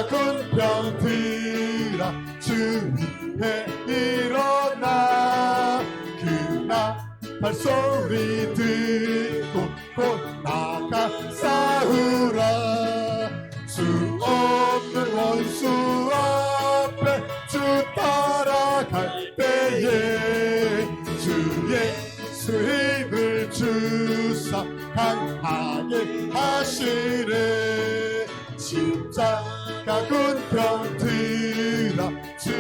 작은 병들아 주 위에 일어나 그나 발소리 듣고 곧 나가 싸우라 수 없는 원수 앞에 주 따라갈 때에 주 예수 힘을 주사 강하게 하시네 십자가 군병 들어 주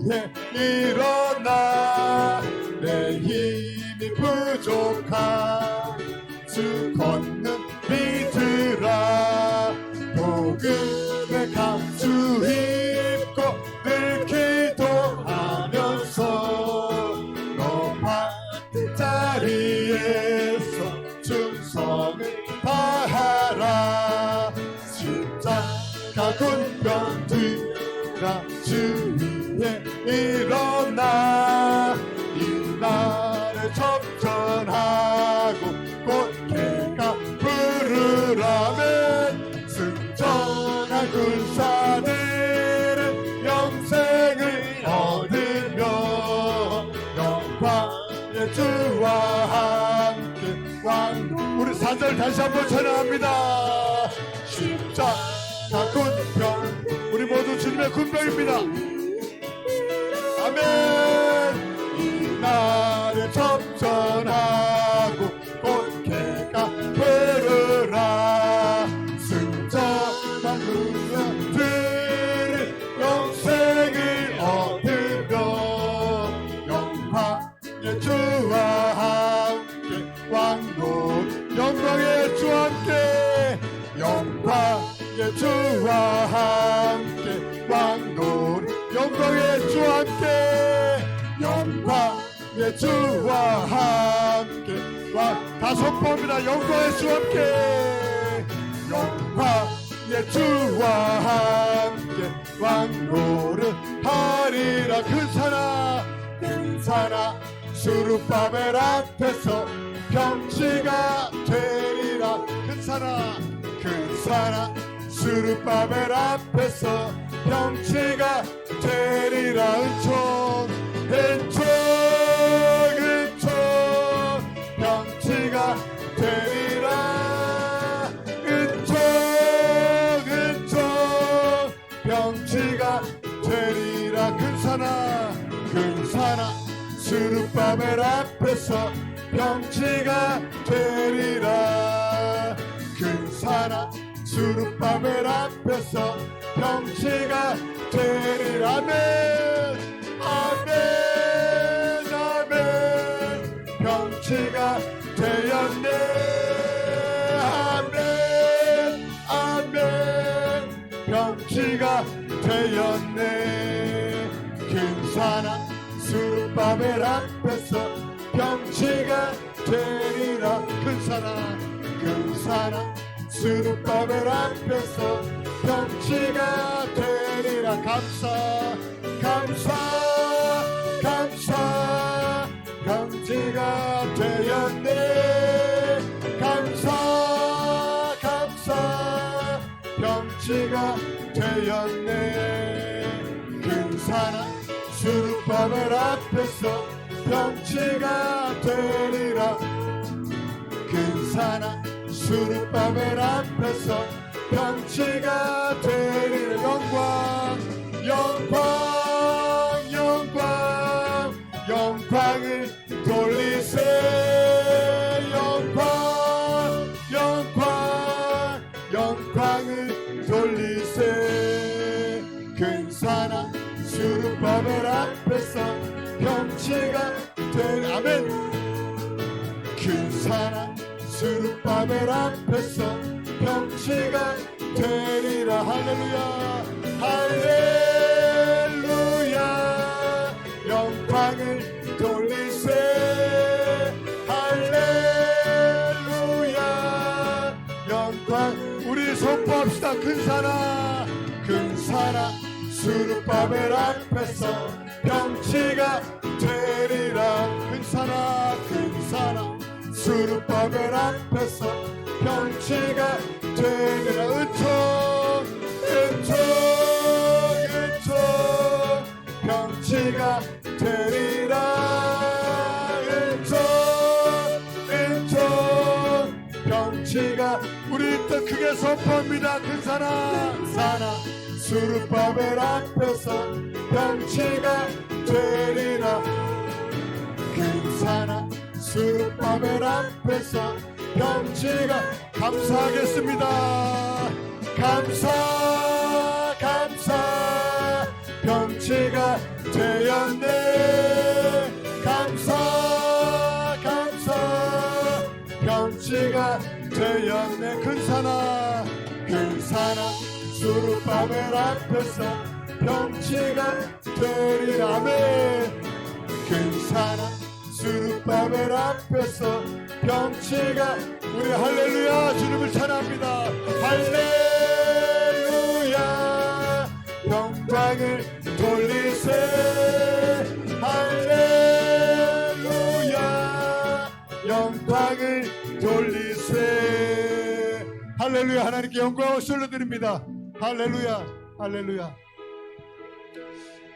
위에 일어나 내 힘이 부족한 주 걷는 믿으라 복음의 감수 입고 늘 기도하면서 높은 자리에서 충성을 다하라 십자가 군병 들어 주 위에 일어나 이날을 접전하고 곧 개가 부르라면 승천한 군사들은 영생을 얻으며 영광의 주와 함께 왕 우리 4절 다시 한번 찬양합니다 십자가 군병 우리 모두 주님의 군병입니다 아멘 이날을 접전하고 곧 개가 부르라 승천한 군사들은 영생을 얻으며 영광의 주와 함께 왕노 영광의 주와 함께 영광의 주와 함께 왕노 영광의 주와 함께 영광의 주와 함께 다섯 번입니다 영광의 주와 함께 영광의 주와 함께 왕노릇하리라 근사나 수르바벨 앞에서 병치가 되리라 근사나 수르바벨 앞에서 병치가 되리라 은총 병치가 되리라 은총 병치가 되리라 근사나 수르바벨 앞에서 병치가 되리라 근사나 수르바벨 앞에서 병치가 되리라 아멘 병치가 되었네 아멘 병치가 되었네 근사나 수르바벨 앞에서 병치가 되리라 근사나 수르바벨 앞에서 병치가 되리라 감사 병치가 되었네 감사 병치가 되었네 근사나 수르바벨 앞에서 병치가 되리라 근사나 수르바벨 앞에서 병치가 되리라 영광을 돌리세 영광을 돌리세 근사나 수르바벨 앞에서 병치가 되리라 아멘 근사나 수르바벨 앞에서 병치가 되리라 할렐루야 할렐루야 영광을 돌리세 할렐루야 영광 우리 선포합시다 근사나 수르바벨 앞에서 병치가 되리라 근사나 수르바벨 앞에서 병치가 되리라 은총 병치가 우리 더 크게 선포합니다. 근사나 수르바벨 앞에서 병치가 되리라. 근사나 수르바벨 앞에서 병치가 감사하겠습니다. 감사 병치가 되었네. 감사 병치가 되었네. 근사나 수르바벨 앞에서 병치가 되리라. 아멘. 근사나 수르바벨 앞에서 병치가 우리 할렐루야 주님을 찬양합니다. 할렐루야 영광을 돌리세. 할렐루야 영광을 돌리세. 할렐루야. 하나님께 영광을 돌려드립니다. 할렐루야 할렐루야.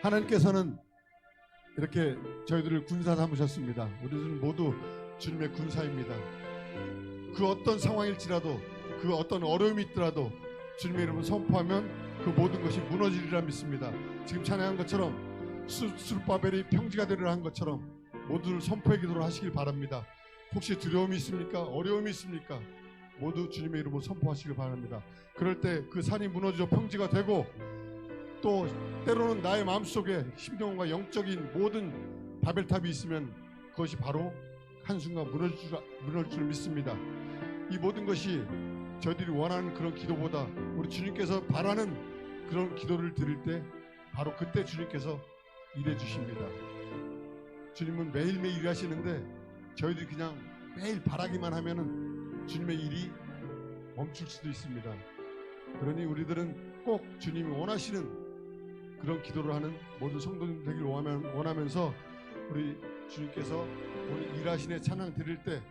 하나님께서는 이렇게 저희들을 군사 삼으셨습니다. 우리들은 모두 주님의 군사입니다. 그 어떤 상황일지라도, 그 어떤 어려움이 있더라도 주님의 이름을 선포하면 그 모든 것이 무너지리라 믿습니다. 지금 찬양한 것처럼 수르바벨이 평지가 되리라 한 것처럼 모두를 선포의 기도를 하시길 바랍니다. 혹시 두려움이 있습니까? 어려움이 있습니까? 모두 주님의 이름으로 선포하시길 바랍니다. 그럴 때 그 산이 무너져 평지가 되고, 또 때로는 나의 마음속에 심령과 영적인 모든 바벨탑이 있으면 그것이 바로 한순간 무너질 줄 믿습니다. 이 모든 것이 저희들이 원하는 그런 기도보다 우리 주님께서 바라는 그런 기도를 드릴 때 바로 그때 주님께서 일해 주십니다. 주님은 매일매일 일하시는데 저희들이 그냥 매일 바라기만 하면은 주님의 일이 멈출 수도 있습니다. 그러니 우리들은 꼭 주님이 원하시는 그런 기도를 하는 모든 성도님 되길 원하면서 우리 주님께서 오늘 일하시는 찬양 드릴 때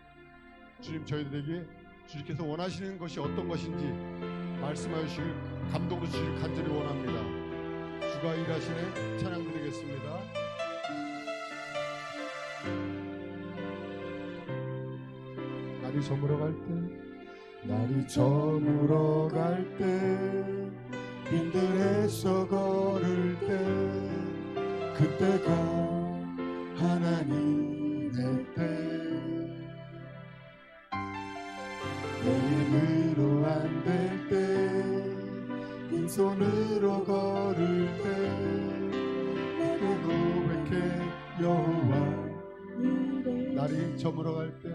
주님 저희들에게 주님께서 원하시는 것이 어떤 것인지 말씀하여 주시길, 감동으로 주시길 간절히 원합니다. 주가 일하시네 찬양 드리겠습니다. 날이 저물어 갈 때 빈들에서 걸을 때 그때가 하나님의 때. 내 힘으로 안 될 때 빈손으로 걸을 때 내가 고백해 여호와. 날이 저물어 갈 때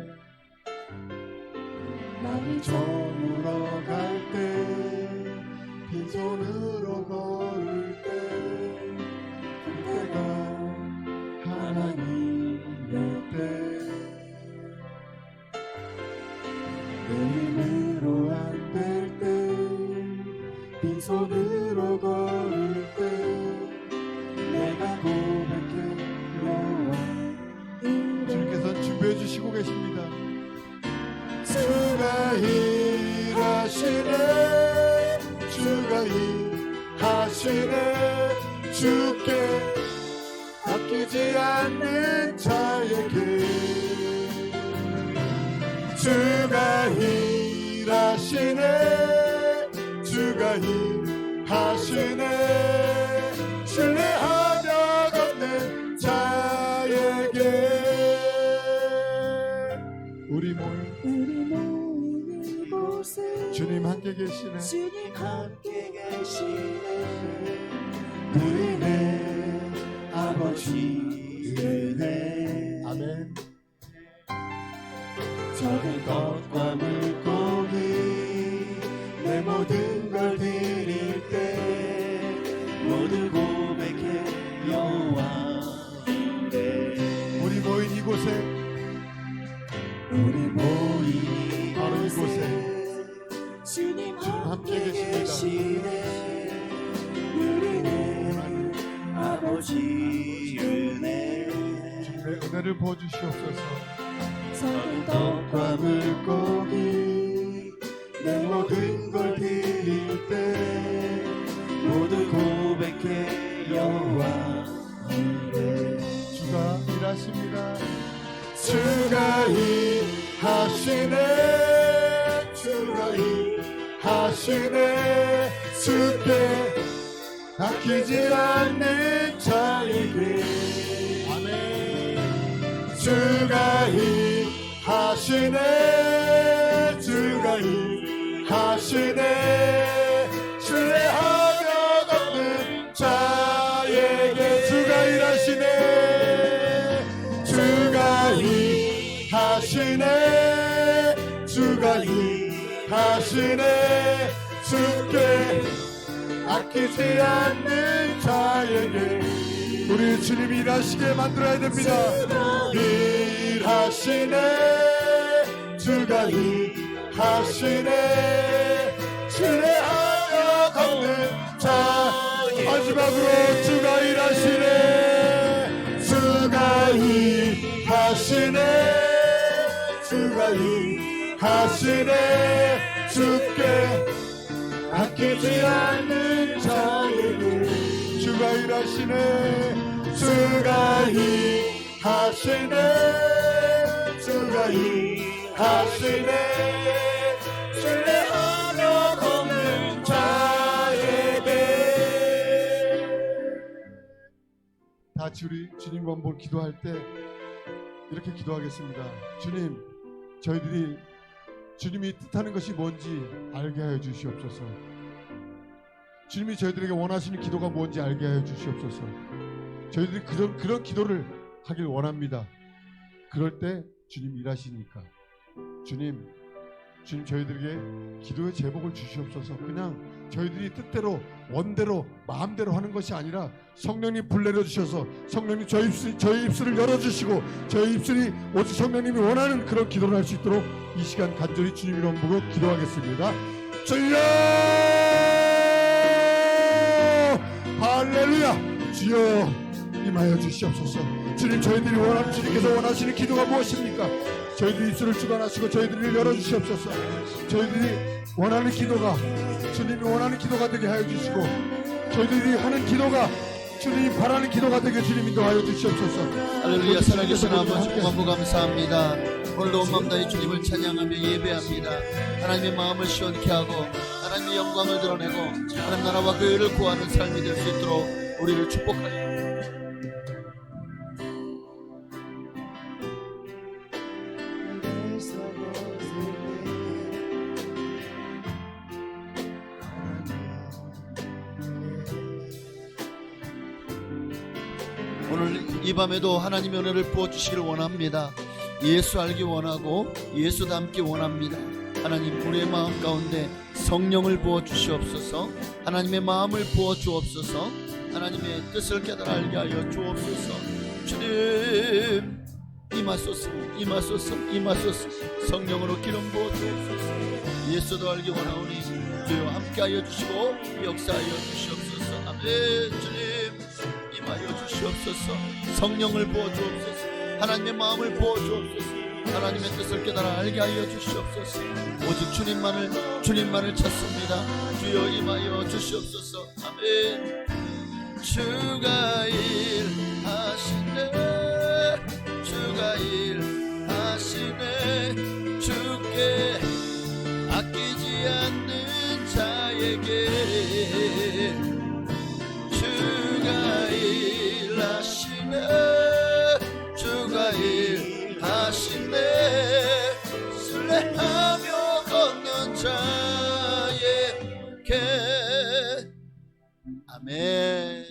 빈손으로 걸을 때 그때가 하나님의 때. 내 힘으로 안 될 때 빈손으로 걸을 때 내가 고백해 여호와. 주님께서 준비해 주시고 계십니다. 주가 일하시네, 주가 일하시네. 주께 아끼지 않는 자에게 주가 일하시네, 주가 일하시네. 신뢰하며 걷는 자에게 우리 모인 이곳에 주님 함께 계시네. 주님 함께 계시네. 은혜 아버지 은혜. 아멘. 적은 것과 물고기 내 모든 걸 드릴 때 모두 고백해 여호와 이래. 우리 모인 이곳에 바로 이곳에 주님 함께 계십니다. 우리는 아버지 은혜. 주님의 은혜를 부어주시옵소서. 적은 떡과 물고기 내 모든 걸 드릴 때 모두 고백해 여호와 이래. 주가 일하십니다. 주가 일하시네, 하시네 주께 아끼지 않는 자에게 아멘. 주가 일하시네 주가 일하시네 신뢰하며 걷는 자에게 주가 일하시네 주가 일하시네 주가 일하시네 주께 아끼지 않는 자에게 우리 주님 일하시게 만들어야 됩니다. 일하시네 주가 일하시네 신뢰하며 걷는 자 마지막으로 주가 일하시네 주가 일하시네 주가 일하시네 주께 아끼지 않는 자에게 주가 일하시네 주가 일하시네 주가 일하시네 신뢰하며 걷는 자에게 다 같이 우리 주님 한번 기도할 때 이렇게 기도하겠습니다. 주님 저희들이 주님이 뜻하는 것이 뭔지 알게 하여 주시옵소서. 주님이 저희들에게 원하시는 기도가 뭔지 알게 하여 주시옵소서. 저희들이 그런 기도를 하길 원합니다. 그럴 때 주님 일하시니까 주님 저희들에게 기도의 제복을 주시옵소서. 그냥 저희들이 뜻대로 원대로 마음대로 하는 것이 아니라 성령님 불 내려주셔서 성령님 저희 입술을 열어주시고 저희 입술이 오직 성령님이 원하는 그런 기도를 할 수 있도록 이 시간 간절히 주님 이름 보고 기도하겠습니다. 주여 할렐루야 주여 임하여 주시옵소서. 주님 주님께서 원하시는 기도가 무엇입니까? 저희들이 입술을 주관하시고 저희들을 열어주시옵소서. 저희들이 원하는 기도가 주님이 원하는 기도가 되게 하여 주시고 저희들이 하는 기도가 주님이 바라는 기도가 되게 주님 인도하여 주시옵소서. 할렐루야. 살아계신 아버지 고맙고 감사합니다. 오늘도 온 마음 다해 주님을 찬양하며 예배합니다. 하나님의 마음을 시원케 하고 하나님의 영광을 드러내고 하나님 나라와 교회를 구하는 삶이 될 수 있도록 우리를 축복하여 오늘 이 밤에도 하나님의 은혜를 부어주시기를 원합니다. 예수 알기 원하고 예수 닮기 원합니다. 하나님 우리의 마음 가운데 성령을 부어주시옵소서. 하나님의 마음을 부어주옵소서. 하나님의 뜻을 깨달아 알게 하여 주옵소서. 주님 임하소서 임하소서 임하소서. 성령으로 기름 부어주옵소서. 예수도 알기 원하오니 주여 함께하여 주시고 역사하여 주시옵소서. 아멘. 주님 임하여 주시옵소서. 성령을 부어주옵소서. 하나님의 마음을 부어주옵소서. 하나님의 뜻을 깨달아 알게 하여 주시옵소서. 오직 주님만을 찾습니다. 주여 임하여 주시옵소서. 아멘. 주가 일하시네 주가 일하시네 주께 아끼지 않는 자에게 주가 일하시네 주가 일하시네 신뢰하며 걷는 자에게 아멘.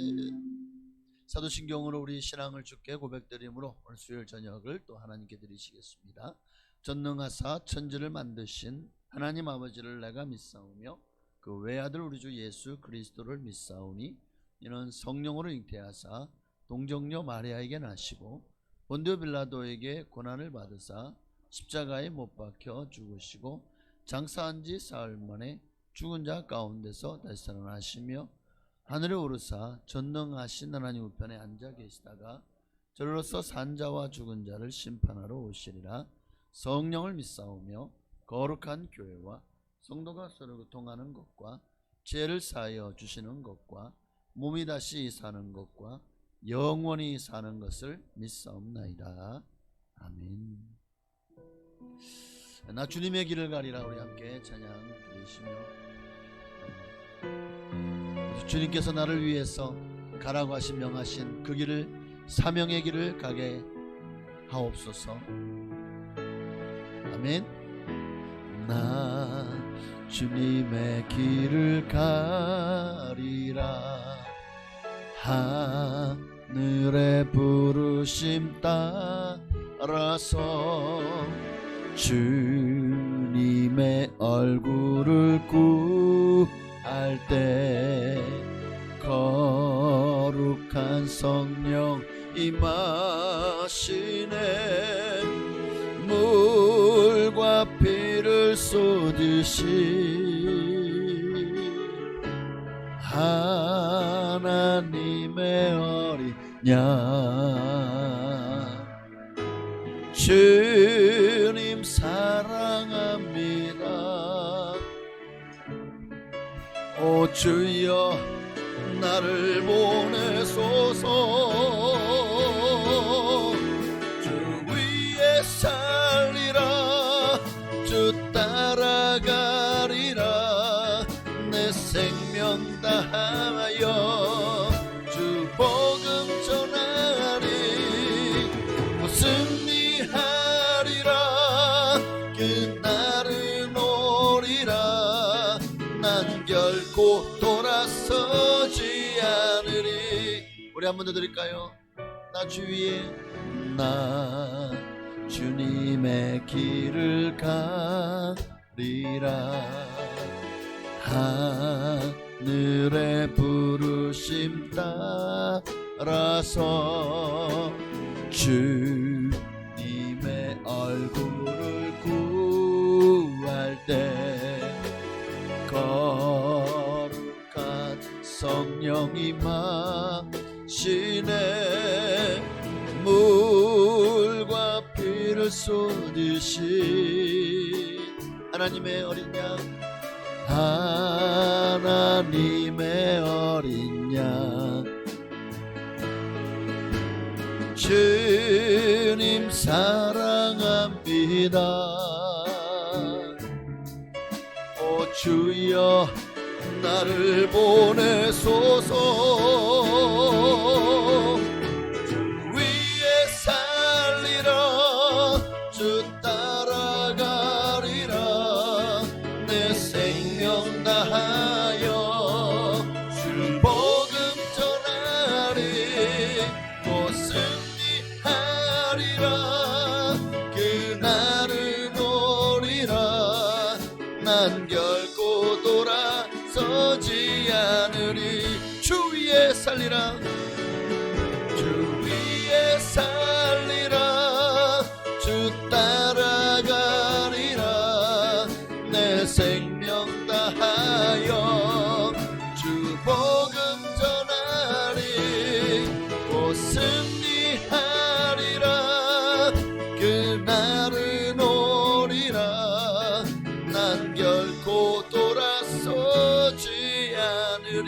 사도신경으로 우리 신앙을 주께 고백드림으로 오늘 수요일 저녁을 또 하나님께 드리시겠습니다. 전능하사 천지를 만드신 하나님 아버지를 내가 믿사오며 그 외아들 우리 주 예수 그리스도를 믿사오니 이는 성령으로 잉태하사 동정녀 마리아에게 나시고 본디오 빌라도에게 고난을 받으사 십자가에 못 박혀 죽으시고 장사한 지 사흘 만에 죽은 자 가운데서 다시 살아나시며 하늘에 오르사 전능하신 하나님 우편에 앉아 계시다가 저로서 산자와 죽은 자를 심판하러 오시리라. 성령을 믿사오며 거룩한 교회와 성도가 서로 교통하는 것과 죄를 사하여 주시는 것과 몸이 다시 사는 것과 영원히 사는 것을 믿사옵나이다. 아멘. 나 주님의 길을 가리라. 우리 함께 찬양 드리시며 주님께서 나를 위해서 가라고 하신 명하신 그 길을, 사명의 길을 가게 하옵소서. 아멘. 나 주님의 길을 가리라. 하늘의 부르심 따라서 주님의 얼굴을 구할 때 거룩한 성령 임하시네. 물과 피를 쏟으시 하나님의 어린 양 주님 사랑합니다. 오 주여 나를 보내소서. 주 위에 살리라. 주 따라가리라. 내 생명 다하여 주 복음 전하리. 승리하리라. 그날은 오리라. 난 결코 돌아서지 않으리. 우리 한 번 더 드릴까요? 나 주위에 나 주님의 길을 가리라. 하늘의 부르심 따라서 주님의 얼굴을 구할 때 거룩한 성령 임하시네. 물과 피를 쏟으신 하나님의 어린 양, 하나님의 어린 양 주님 사랑합니다. 오 주여 나를 보내소서. 주 위에 살리라. 주 따라가리라. 내 생명 다하여 주 복음 전하리. 곧 승리하리라. 그날은 오리라. 난 결코 돌아서지 않으리. 주 위에 살리라. 주 위에 살리라. 주 따라가리라. 내 생명 다하여 주 복음 전하리. 곧 승리하리라. 그날은 오리라. 난 결코 돌아서지 않으리.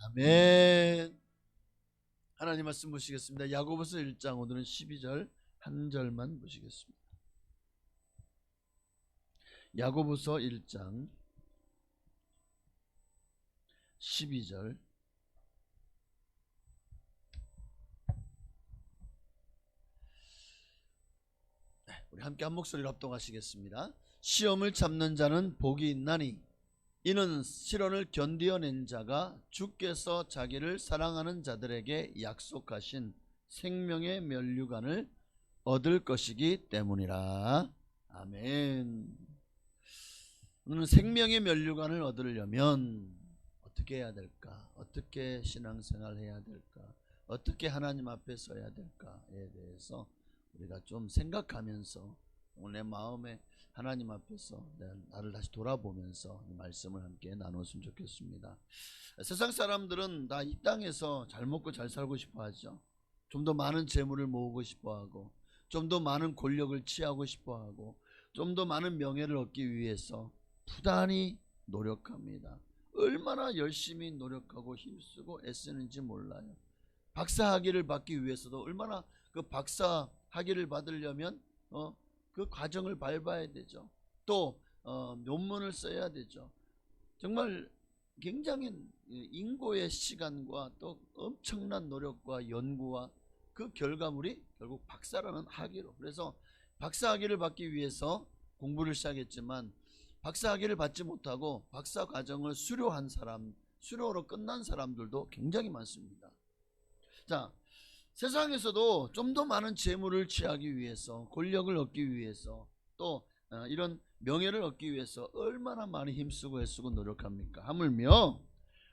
아멘. 하나님 말씀 보시겠습니다. 야고보서 1장 오늘은 12절 한 절만 보시겠습니다. 야고보서 1장 12절. 우리 함께 한 목소리로 합동하시겠습니다. 시험을 참는 자는 복이 있나니 이는 시련을 견디어낸 자가 주께서 자기를 사랑하는 자들에게 약속하신 생명의 면류관을 얻을 것이기 때문이라. 아멘. 오늘 생명의 면류관을 얻으려면 어떻게 해야 될까? 어떻게 신앙생활 해야 될까? 어떻게 하나님 앞에 서야 될까에 대해서 우리가 좀 생각하면서 오늘 내 마음에 하나님 앞에서 나를 다시 돌아보면서 이 말씀을 함께 나눴으면 좋겠습니다. 세상 사람들은 다 이 땅에서 잘 먹고 잘 살고 싶어 하죠. 좀 더 많은 재물을 모으고 싶어 하고, 좀 더 많은 권력을 취하고 싶어 하고, 좀 더 많은 명예를 얻기 위해서 부단히 노력합니다. 얼마나 열심히 노력하고 힘쓰고 애쓰는지 몰라요. 박사 학위를 받기 위해서도 얼마나 그 박사 학위를 받으려면 그 과정을 밟아야 되죠. 또 논문을 써야 되죠. 정말 굉장히 인고의 시간과 또 엄청난 노력과 연구와 그 결과물이 결국 박사라는 학위로, 그래서 박사학위를 받기 위해서 공부를 시작했지만 박사학위를 받지 못하고 박사 과정을 수료한 사람, 수료로 끝난 사람들도 굉장히 많습니다. 자, 세상에서도 좀 더 많은 재물을 취하기 위해서, 권력을 얻기 위해서, 또 이런 명예를 얻기 위해서 얼마나 많이 힘쓰고 애쓰고 노력합니까? 하물며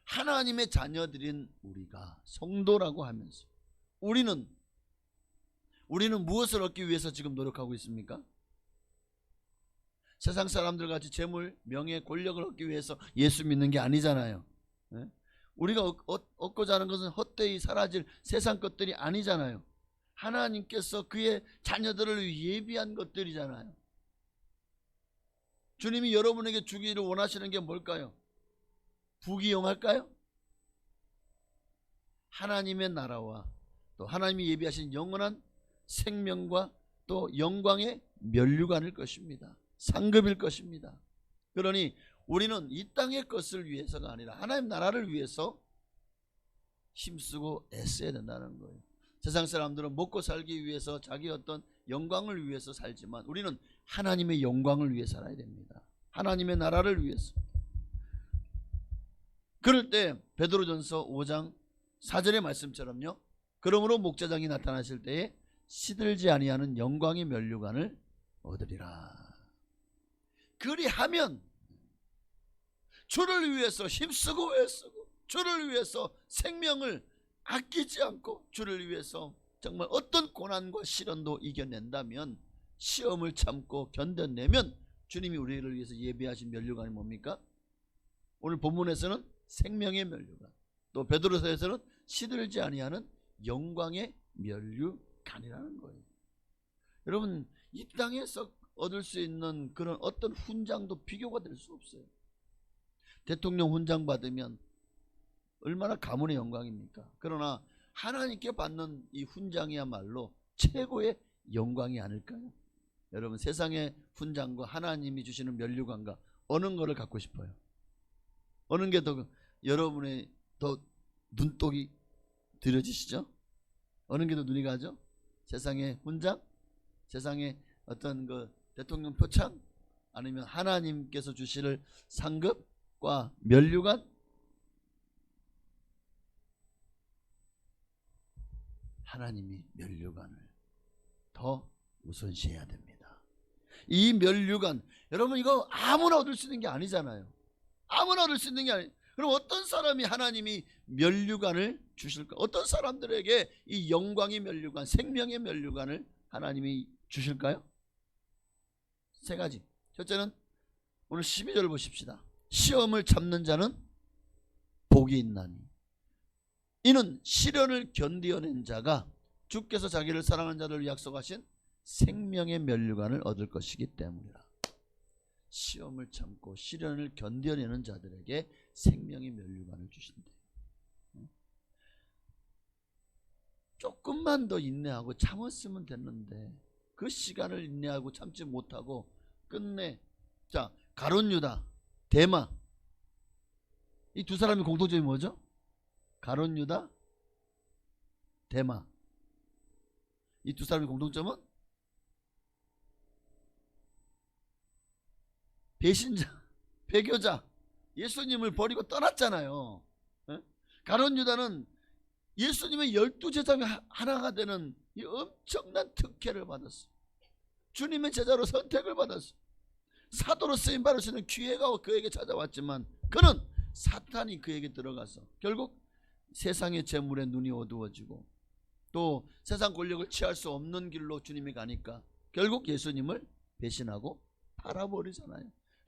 하나님의 자녀들인 우리가, 성도라고 하면서 우리는 무엇을 얻기 위해서 지금 노력하고 있습니까? 세상 사람들 같이 재물, 명예, 권력을 얻기 위해서 예수 믿는 게 아니잖아요. 우리가 얻고자 하는 것은 헛되이 사라질 세상 것들이 아니잖아요. 하나님께서 그의 자녀들을 예비한 것들이잖아요. 주님이 여러분에게 주기를 원하시는 게 뭘까요? 부귀영할까요? 하나님의 나라와 또 하나님이 예비하신 영원한 생명과 또 영광의 면류관일 것입니다. 상급일 것입니다. 그러니 우리는 이 땅의 것을 위해서가 아니라 하나님 나라를 위해서 힘쓰고 애써야 된다는 거예요. 세상 사람들은 먹고 살기 위해서 자기 어떤 영광을 위해서 살지만 우리는 하나님의 영광을 위해 살아야 됩니다. 하나님의 나라를 위해서. 그럴 때 베드로전서 5장 4절의 말씀처럼요, 그러므로 목자장이 나타나실 때에 시들지 아니하는 영광의 면류관을 얻으리라. 그리하면 주를 위해서 힘쓰고 애쓰고 주를 위해서 생명을 아끼지 않고 주를 위해서 정말 어떤 고난과 시련도 이겨낸다면, 시험을 참고 견뎌내면 주님이 우리를 위해서 예비하신 면류관이 뭡니까? 오늘 본문에서는 생명의 면류관, 또 베드로서에서는 시들지 아니하는 영광의 면류관이라는 거예요. 여러분, 이 땅에서 얻을 수 있는 그런 어떤 훈장도 비교가 될 수 없어요. 대통령 훈장 받으면 얼마나 가문의 영광입니까? 그러나 하나님께 받는 이 훈장이야말로 최고의 영광이 아닐까요? 여러분, 세상의 훈장과 하나님이 주시는 면류관과 어느 거를 갖고 싶어요? 어느 게 더 여러분의 더 눈독이 들여지시죠? 어느 게 더 눈이 가죠? 세상의 훈장? 세상의 어떤 그 대통령 표창? 아니면 하나님께서 주실 상급과 면류관? 하나님이 면류관을 더 우선시해야 됩니다. 이 면류관, 여러분 이거 아무나 얻을 수 있는 게 아니잖아요. 아무나 얻을 수 있는 게 아니에요. 그럼 어떤 사람이 하나님이 면류관을 주실까? 어떤 사람들에게 이 영광의 면류관, 생명의 면류관을 하나님이 주실까요? 세 가지. 첫째는 오늘 12절 보십시다. 시험을 참는 자는 복이 있나니 이는 시련을 견디어낸 자가 주께서 자기를 사랑하는 자를 약속하신 생명의 면류관을 얻을 것이기 때문이라. 시험을 참고 시련을 견뎌내는 자들에게 생명의 면류관을 주신대요. 조금만 더 인내하고 참았으면 됐는데 그 시간을 인내하고 참지 못하고 끝내, 자, 가룟 유다, 데마, 이 두 사람의 공통점이 뭐죠? 가룟 유다, 데마. 이 두 사람의 공통점은 배신자, 배교자, 예수님을 버리고 떠났잖아요. 가룟 유다는 예수님의 12제자 중에 하나가 되는 이 엄청난 특혜를 받았어요. 주님의 제자로 선택을 받았어요. 사도로 쓰임 받을 수 있는 기회가 그에게 찾아왔지만 그는 사탄이 그에게 들어가서 결국 세상의 재물에 눈이 어두워지고 또 세상 권력을 취할 수 없는 길로 주님이 가니까 결국 예수님을 배신하고 팔아버리잖아요.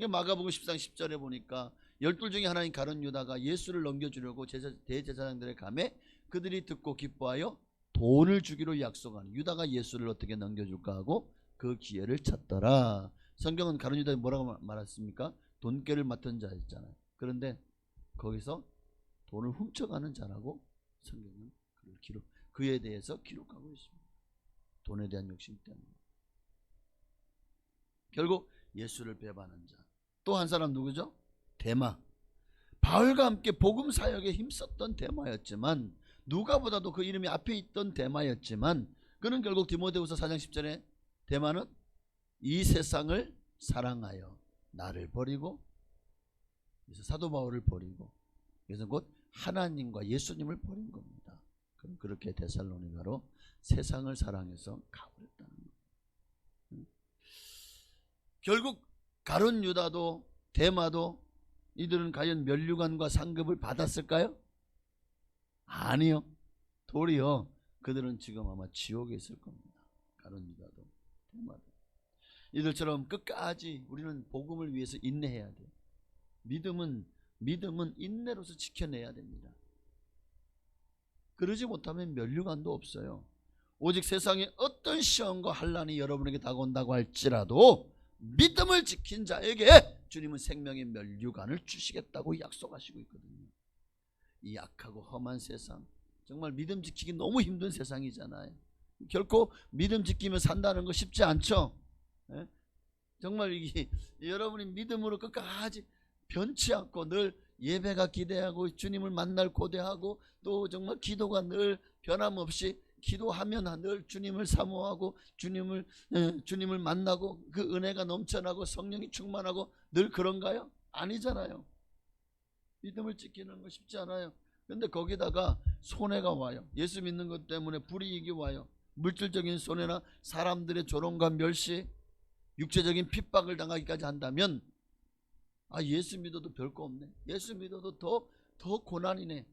마가복음 10장 10절에 보니까 12 중에 하나인 가룟 유다가 예수를 넘겨주려고 대제사장들의 감에 그들이 듣고 기뻐하여 돈을 주기로 약속하는, 유다가 예수를 어떻게 넘겨줄까 하고 그 기회를 찾더라. 성경은 가룟 유다에 뭐라고 말했습니까? 돈깨를 맡은 자였잖아요. 그런데 거기서 돈을 훔쳐가는 자라고 성경은 그에 대해서 기록하고 있습니다. 돈에 대한 욕심 때문에. 결국 예수를 배반한 자. 또 한 사람 누구죠? 데마. 바울과 함께 복음 사역에 힘썼던 데마였지만, 누가보다도 그 이름이 앞에 있던 데마였지만, 그는 결국 디모데후서 4장 10절에 데마는 이 세상을 사랑하여 나를 버리고, 그래서 사도 바울을 버리고, 그래서 곧 하나님과 예수님을 버린 겁니다. 그럼 그렇게 데살로니가로 세상을 사랑해서 가버렸다는 거예요. 결국 가룟 유다도 데마도 이들은 과연 면류관과 상급을 받았을까요? 아니요. 도리어 그들은 지금 아마 지옥에 있을 겁니다. 가룟 유다도 데마도. 이들처럼 끝까지 우리는 복음을 위해서 인내해야 돼요. 믿음은 인내로서 지켜내야 됩니다. 그러지 못하면 면류관도 없어요. 오직 세상에 어떤 시험과 환난이 여러분에게 다가온다고 할지라도 믿음을 지킨 자에게 주님은 생명의 면류관을 주시겠다고 약속하시고 있거든요. 이 악하고 험한 세상, 정말 믿음 지키기 너무 힘든 세상이잖아요. 결코 믿음 지키며 산다는 거 쉽지 않죠. 예? 정말 이게 여러분이 믿음으로 끝까지 변치 않고 늘 예배가 기대하고 주님을 만날 고대하고, 또 정말 기도가 늘 변함없이 기도하면 늘 주님을 사모하고 주님을 만나고 그 은혜가 넘쳐나고 성령이 충만하고 늘 그런가요? 아니잖아요. 믿음을 지키는 거 쉽지 않아요. 근데 거기다가 손해가 와요. 예수 믿는 것 때문에 불이익이 와요. 물질적인 손해나 사람들의 조롱과 멸시, 육체적인 핍박을 당하기까지 한다면, 예수 믿어도 별거 없네, 예수 믿어도 더 고난이네.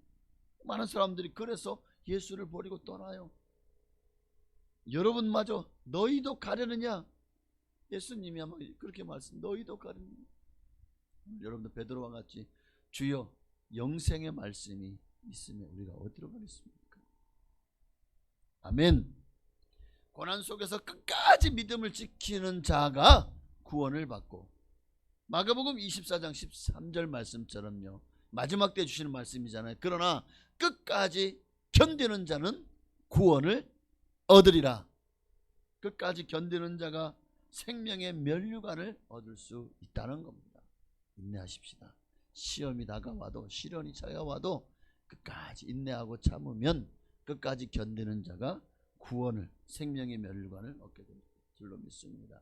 많은 사람들이 그래서 예수를 버리고 떠나요. 여러분마저 너희도 가려느냐? 예수님이 아마 그렇게 너희도 가려느냐? 여러분도 베드로와 같이 주여 영생의 말씀이 있으면 우리가 어디로 가겠습니까? 아멘. 고난 속에서 끝까지 믿음을 지키는 자가 구원을 받고, 마가복음 24장 13절 말씀처럼요, 마지막 때 주시는 말씀이잖아요. 그러나 끝까지 견디는 자는 구원을 얻으리라. 끝까지 견디는 자가 생명의 면류관을 얻을 수 있다는 겁니다. 인내하십시다. 시험이 다가와도, 시련이 찾아와도 끝까지 인내하고 참으면 끝까지 견디는 자가 구원을, 생명의 면류관을 얻게 될 줄로 믿습니다.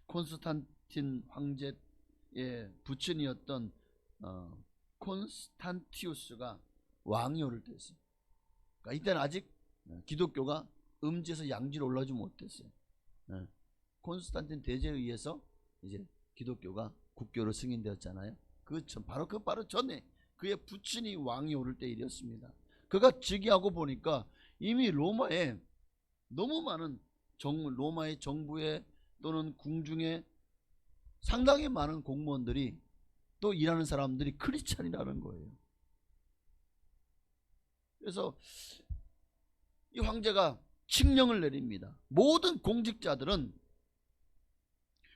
콘스탄틴 황제의 부친이었던 콘스탄티우스가 왕이 오를 때였어요. 그러니까 이때는 아직 기독교가 음지에서 양지로 올라오지 못했어요. 콘스탄틴 대제에 의해서 이제 기독교가 국교로 승인되었잖아요. 바로 전에 그의 부친이 왕이 오를 때 일이었습니다. 그가 즉위하고 보니까 이미 로마에 너무 많은 로마의 정부에 또는 궁중에 상당히 많은 공무원들이, 또 일하는 사람들이 크리스찬이라는 거예요. 그래서 이 황제가 칙령을 내립니다. 모든 공직자들은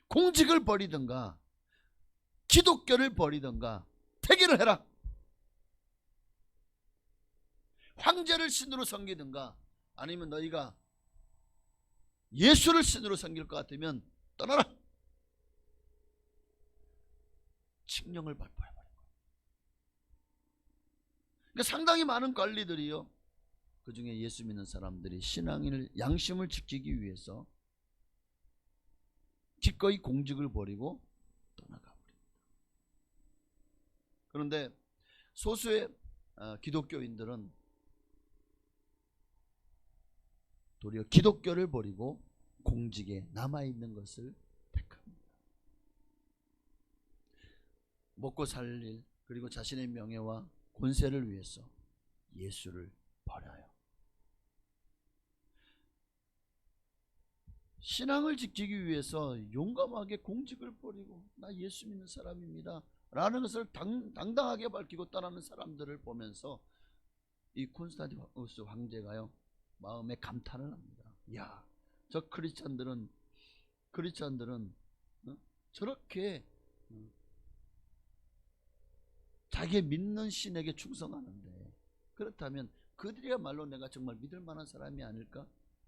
공직을 버리든가 기독교를 버리든가 퇴계를 해라. 황제를 신으로 섬기든가 아니면 너희가 예수를 신으로 섬길 것 같으면 떠나라. 칙령을 발표해버린 거예요. 그러니까 상당히 많은 관리들이요, 그 중에 예수 믿는 사람들이 신앙인을, 양심을 지키기 위해서 기꺼이 공직을 버리고 떠나가 버립니다. 그런데 소수의 기독교인들은 도리어 기독교를 버리고 공직에 남아있는 것을 택합니다. 먹고 살 일, 그리고 자신의 명예와 권세를 위해서 예수를 버려요. 신앙을 지키기 위해서 용감하게 공직을 버리고 나 예수 믿는 사람입니다 라는 것을 당당하게 밝히고 떠나는 사람들을 보면서 이 콘스탄티누스 황제가요, 마음에 감탄을 합니다. 야, 저 크리스찬들은 저렇게 자기 믿는 신에게 충성하는데, 그렇다면 그들이야말로 내가 정말 믿을 만한 사람이 아닐까?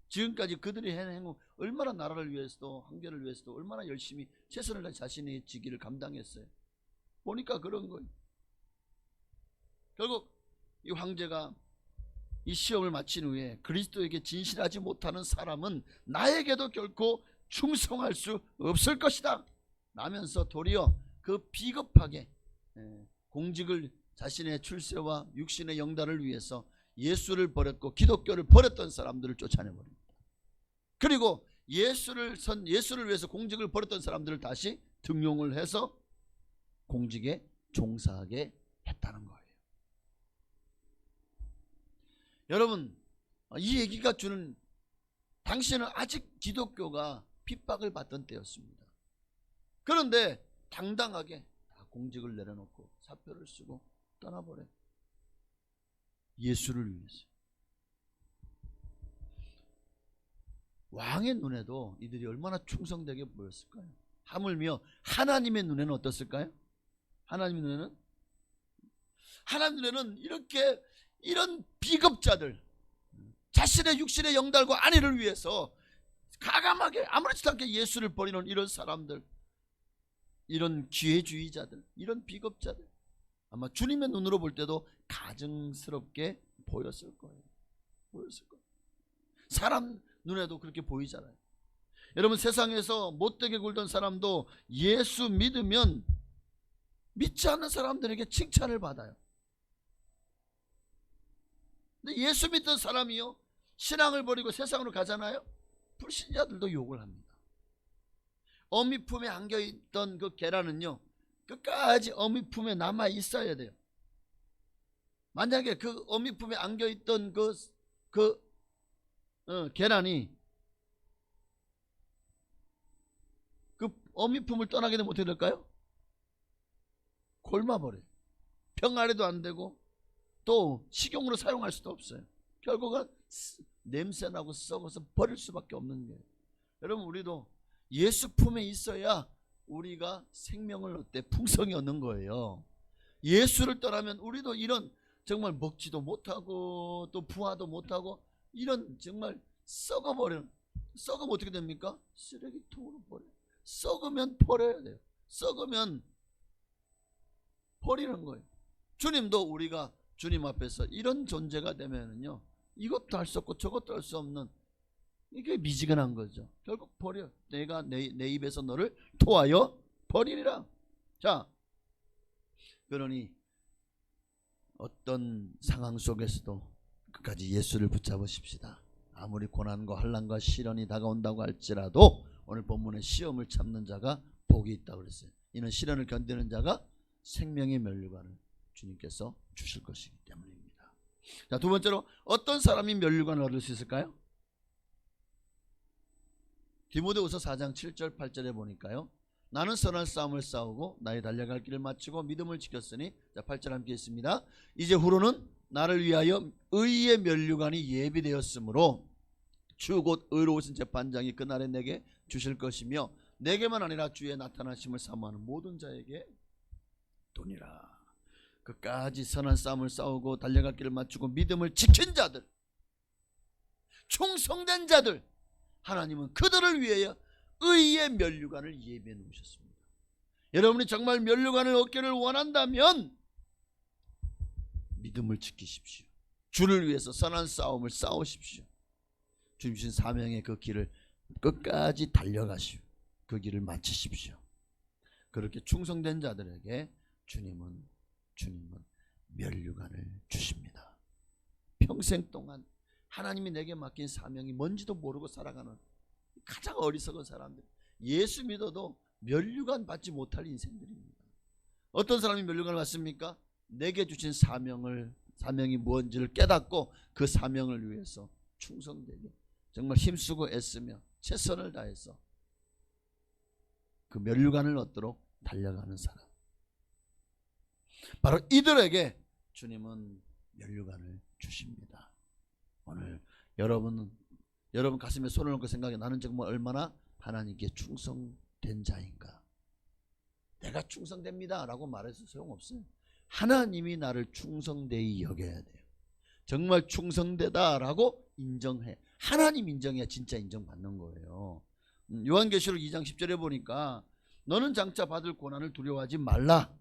지금까지 그들이 해낸 행위, 얼마나 나라를 위해서도 황제를 위해서도 얼마나 열심히 최선을 다해 자신의 직위를 감당했어요. 보니까 그런 거예요. 결국 이 황제가 이 시험을 마친 후에 그리스도에게 진실하지 못하는 사람은 나에게도 결코 충성할 수 없을 것이다 라면서 도리어 그 비겁하게 공직을 자신의 출세와 육신의 영달을 위해서 예수를 버렸고 기독교를 버렸던 사람들을 쫓아내버립니다. 그리고 예수를 위해서 공직을 버렸던 사람들을 다시 등용을 해서 공직에 종사하게 했다는 거예요. 여러분, 이 얘기가 주는, 당시에는 아직 기독교가 핍박을 받던 때였습니다. 그런데 당당하게 다 공직을 내려놓고 사표를 쓰고 떠나버려. 예수를 위해서. 왕의 눈에도 이들이 얼마나 충성되게 보였을까요? 하물며 하나님의 눈에는 어떻을까요? 하나님 눈에는 이런 비겁자들, 자신의 육신의 영달과 안위를 위해서 가감하게 아무렇지도 않게 예수를 버리는 이런 사람들, 이런 기회주의자들, 이런 비겁자들, 아마 주님의 눈으로 볼 때도 가증스럽게 보였을 거예요. 사람 눈에도 그렇게 보이잖아요. 여러분, 세상에서 못되게 굴던 사람도 예수 믿으면 믿지 않는 사람들에게 칭찬을 받아요. 근데 예수 믿던 사람이요, 신앙을 버리고 세상으로 가잖아요. 불신자들도 욕을 합니다. 어미 품에 안겨있던 그 계란은요, 끝까지 어미 품에 남아 있어야 돼요. 만약에 그 어미 품에 안겨있던 계란이 그 어미 품을 떠나게 되면 어떻게 될까요? 골마버려요. 병아리도 안 되고 또 식용으로 사용할 수도 없어요. 결국은 냄새나고 썩어서 버릴 수밖에 없는 거예요. 여러분, 우리도 예수 품에 있어야 우리가 생명을 얻되 풍성히 얻는 거예요. 예수를 떠나면 우리도 이런 정말 먹지도 못하고 또 부화도 못하고 이런 정말 썩으면 어떻게 됩니까? 쓰레기통으로 버려요. 썩으면 버려야 돼요. 썩으면 버리는 거예요. 주님도 우리가 주님 앞에서 이런 존재가 되면은요, 이것도 할 수 없고 저것도 할 수 없는, 이게 미지근한 거죠. 결국 버려. 내가 내 입에서 너를 토하여 버리리라. 자, 그러니 어떤 상황 속에서도 끝까지 예수를 붙잡으십시다. 아무리 고난과 환난과 시련이 다가온다고 할지라도 오늘 본문에 시험을 참는 자가 복이 있다고 그랬어요. 이는 시련을 견디는 자가 생명의 면류관을 주님께서 주실 것이기 때문입니다. 자, 두 번째로 어떤 사람이 면류관을 얻을 수 있을까요? 디모데후서 4장 7절 8절에 보니까요, 나는 선한 싸움을 싸우고 나의 달려갈 길을 마치고 믿음을 지켰으니, 자, 8절 함께 있습니다. 이제 후로는 나를 위하여 의의 면류관이 예비되었으므로 주 곧 의로우신 재판장이 그날에 내게 주실 것이며 내게만 아니라 주의 나타나심을 사모하는 모든 자에게 도니라. 끝까지 선한 싸움을 싸우고 달려갈 길을 마치고 믿음을 지킨 자들, 충성된 자들, 하나님은 그들을 위하여 의의 면류관을 예비해 놓으셨습니다. 여러분이 정말 면류관을 얻기를 원한다면 믿음을 지키십시오. 주를 위해서 선한 싸움을 싸우십시오. 주님 주신 사명의 그 길을 끝까지 달려가시오. 그 길을 마치십시오. 그렇게 충성된 자들에게 주님은 면류관을 주십니다. 평생 동안 하나님이 내게 맡긴 사명이 뭔지도 모르고 살아가는 가장 어리석은 사람들, 예수 믿어도 면류관 받지 못할 인생들입니다. 어떤 사람이 면류관을 받습니까? 내게 주신 사명이 무엇인지를 깨닫고 그 사명을 위해서 충성되게 정말 힘쓰고 애쓰며 최선을 다해서 그 면류관을 얻도록 달려가는 사람, 바로 이들에게 주님은 면류관을 주십니다. 오늘 여러분 가슴에 손을 얹고 생각해, 나는 정말 얼마나 하나님께 충성된 자인가. 내가 충성됩니다 라고 말해서 소용없어요. 하나님이 나를 충성되이 여겨야 돼요. 정말 충성되다 라고 인정해. 하나님 인정해야 진짜 인정받는 거예요. 요한계시록 2장 10절에 보니까 너는 장차 받을 고난을 두려워하지 말라.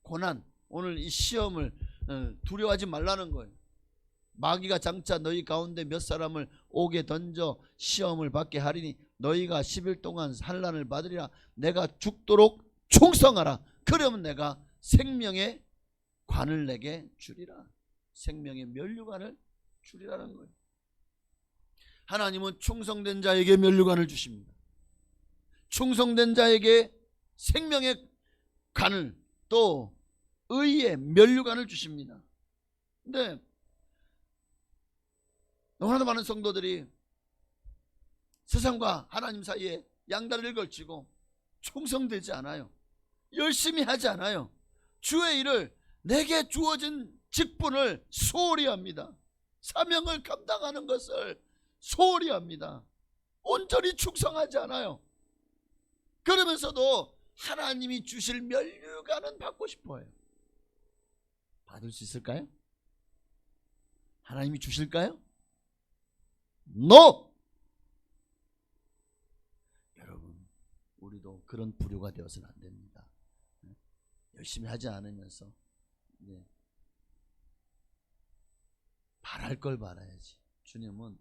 고난, 오늘 이 시험을 두려워하지 말라는 거예요. 마귀가 장차 너희 가운데 몇 사람을 옥에 던져 시험을 받게 하리니 너희가 10일 동안 환난을 받으리라. 내가 죽도록 충성하라. 그러면 내가 생명의 관을 내게 주리라. 생명의 면류관을 주리라는 거예요. 하나님은 충성된 자에게 면류관을 주십니다. 충성된 자에게 생명의 관을, 또 의의 면류관을 주십니다. 근데 너무나도 많은 성도들이 세상과 하나님 사이에 양다리를 걸치고 충성되지 않아요. 열심히 하지 않아요. 주의 일을, 내게 주어진 직분을 소홀히 합니다. 사명을 감당하는 것을 소홀히 합니다. 온전히 충성하지 않아요. 그러면서도 하나님이 주실 면류관은 받고 싶어요. 받을 수 있을까요? 하나님이 주실까요? NO! 여러분, 우리도 그런 부류가 되어서는 안 됩니다. 열심히 하지 않으면서 바랄 걸 바라야지. 주님은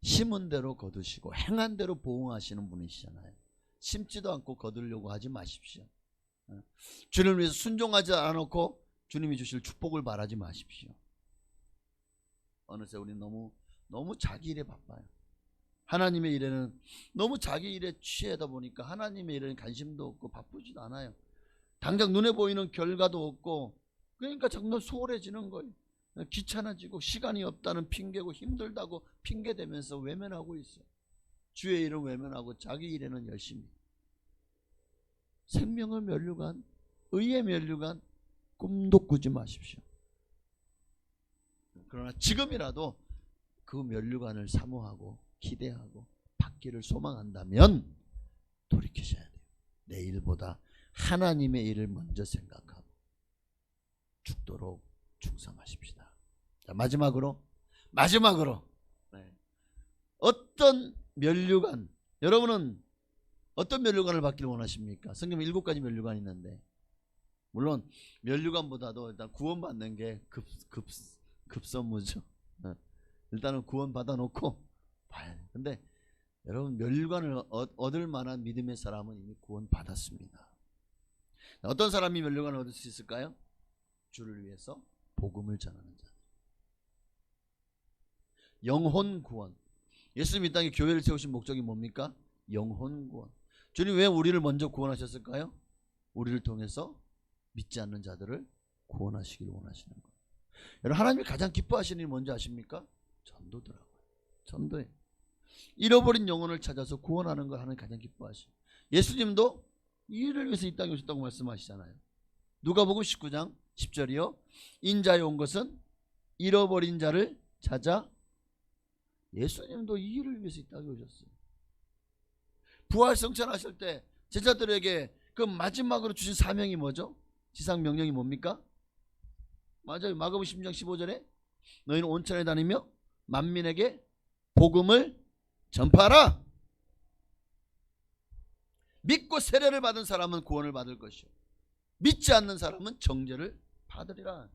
심은 대로 거두시고 행한 대로 보응하시는 분이시잖아요. 심지도 않고 거두려고 하지 마십시오. 주님을 위해서 순종하지 않고 주님이 주실 축복을 바라지 마십시오. 어느새 우리 너무 자기 일에 바빠요. 하나님의 일에는 너무 자기 일에 취하다 보니까 하나님의 일에는 관심도 없고 바쁘지도 않아요. 당장 눈에 보이는 결과도 없고, 그러니까 점점 소홀해지는 거예요. 귀찮아지고 시간이 없다는 핑계고 힘들다고 핑계대면서 외면하고 있어요. 주의 일은 외면하고 자기 일에는 열심히. 생명의 면류관, 의의 면류관 꿈도 꾸지 마십시오. 그러나 지금이라도 그 면류관을 사모하고 기대하고 받기를 소망한다면 돌이키셔야 돼요. 내 일보다 하나님의 일을 먼저 생각하고 죽도록 충성하십시다. 자, 마지막으로 어떤 면류관, 여러분은 어떤 면류관을 받기를 원하십니까? 성경에 7가지 면류관이 있는데, 물론 면류관보다도 일단 구원받는 게 급선무죠. 일단은 구원 받아놓고 봐야 돼요. 근데 여러분, 면류관을 얻을 만한 믿음의 사람은 이미 구원 받았습니다. 어떤 사람이 면류관을 얻을 수 있을까요? 주를 위해서 복음을 전하는 자. 영혼 구원. 예수님이 이 땅에 교회를 세우신 목적이 뭡니까? 영혼 구원. 주님 왜 우리를 먼저 구원하셨을까요? 우리를 통해서 믿지 않는 자들을 구원하시기를 원하시는 거예요. 여러분, 하나님이 가장 기뻐하시는 일이 뭔지 아십니까? 전도더라고요. 전도예요. 잃어버린 영혼을 찾아서 구원하는 걸 하나님 가장 기뻐하시죠. 예수님도 이 일을 위해서 이 땅에 오셨다고 말씀하시잖아요. 누가복음 19장 10절이요. 인자에 온 것은 잃어버린 자를 찾아. 예수님도 이 일을 위해서 이 땅에 오셨어요. 부활성찬하실 때 제자들에게 그 마지막으로 주신 사명이 뭐죠? 지상 명령이 뭡니까? 맞아요. 마가복음 10장 15절에 너희는 온 천에 다니며 만민에게 복음을 전파하라. 믿고 세례를 받은 사람은 구원을 받을 것이요, 믿지 않는 사람은 정죄를 받으리라.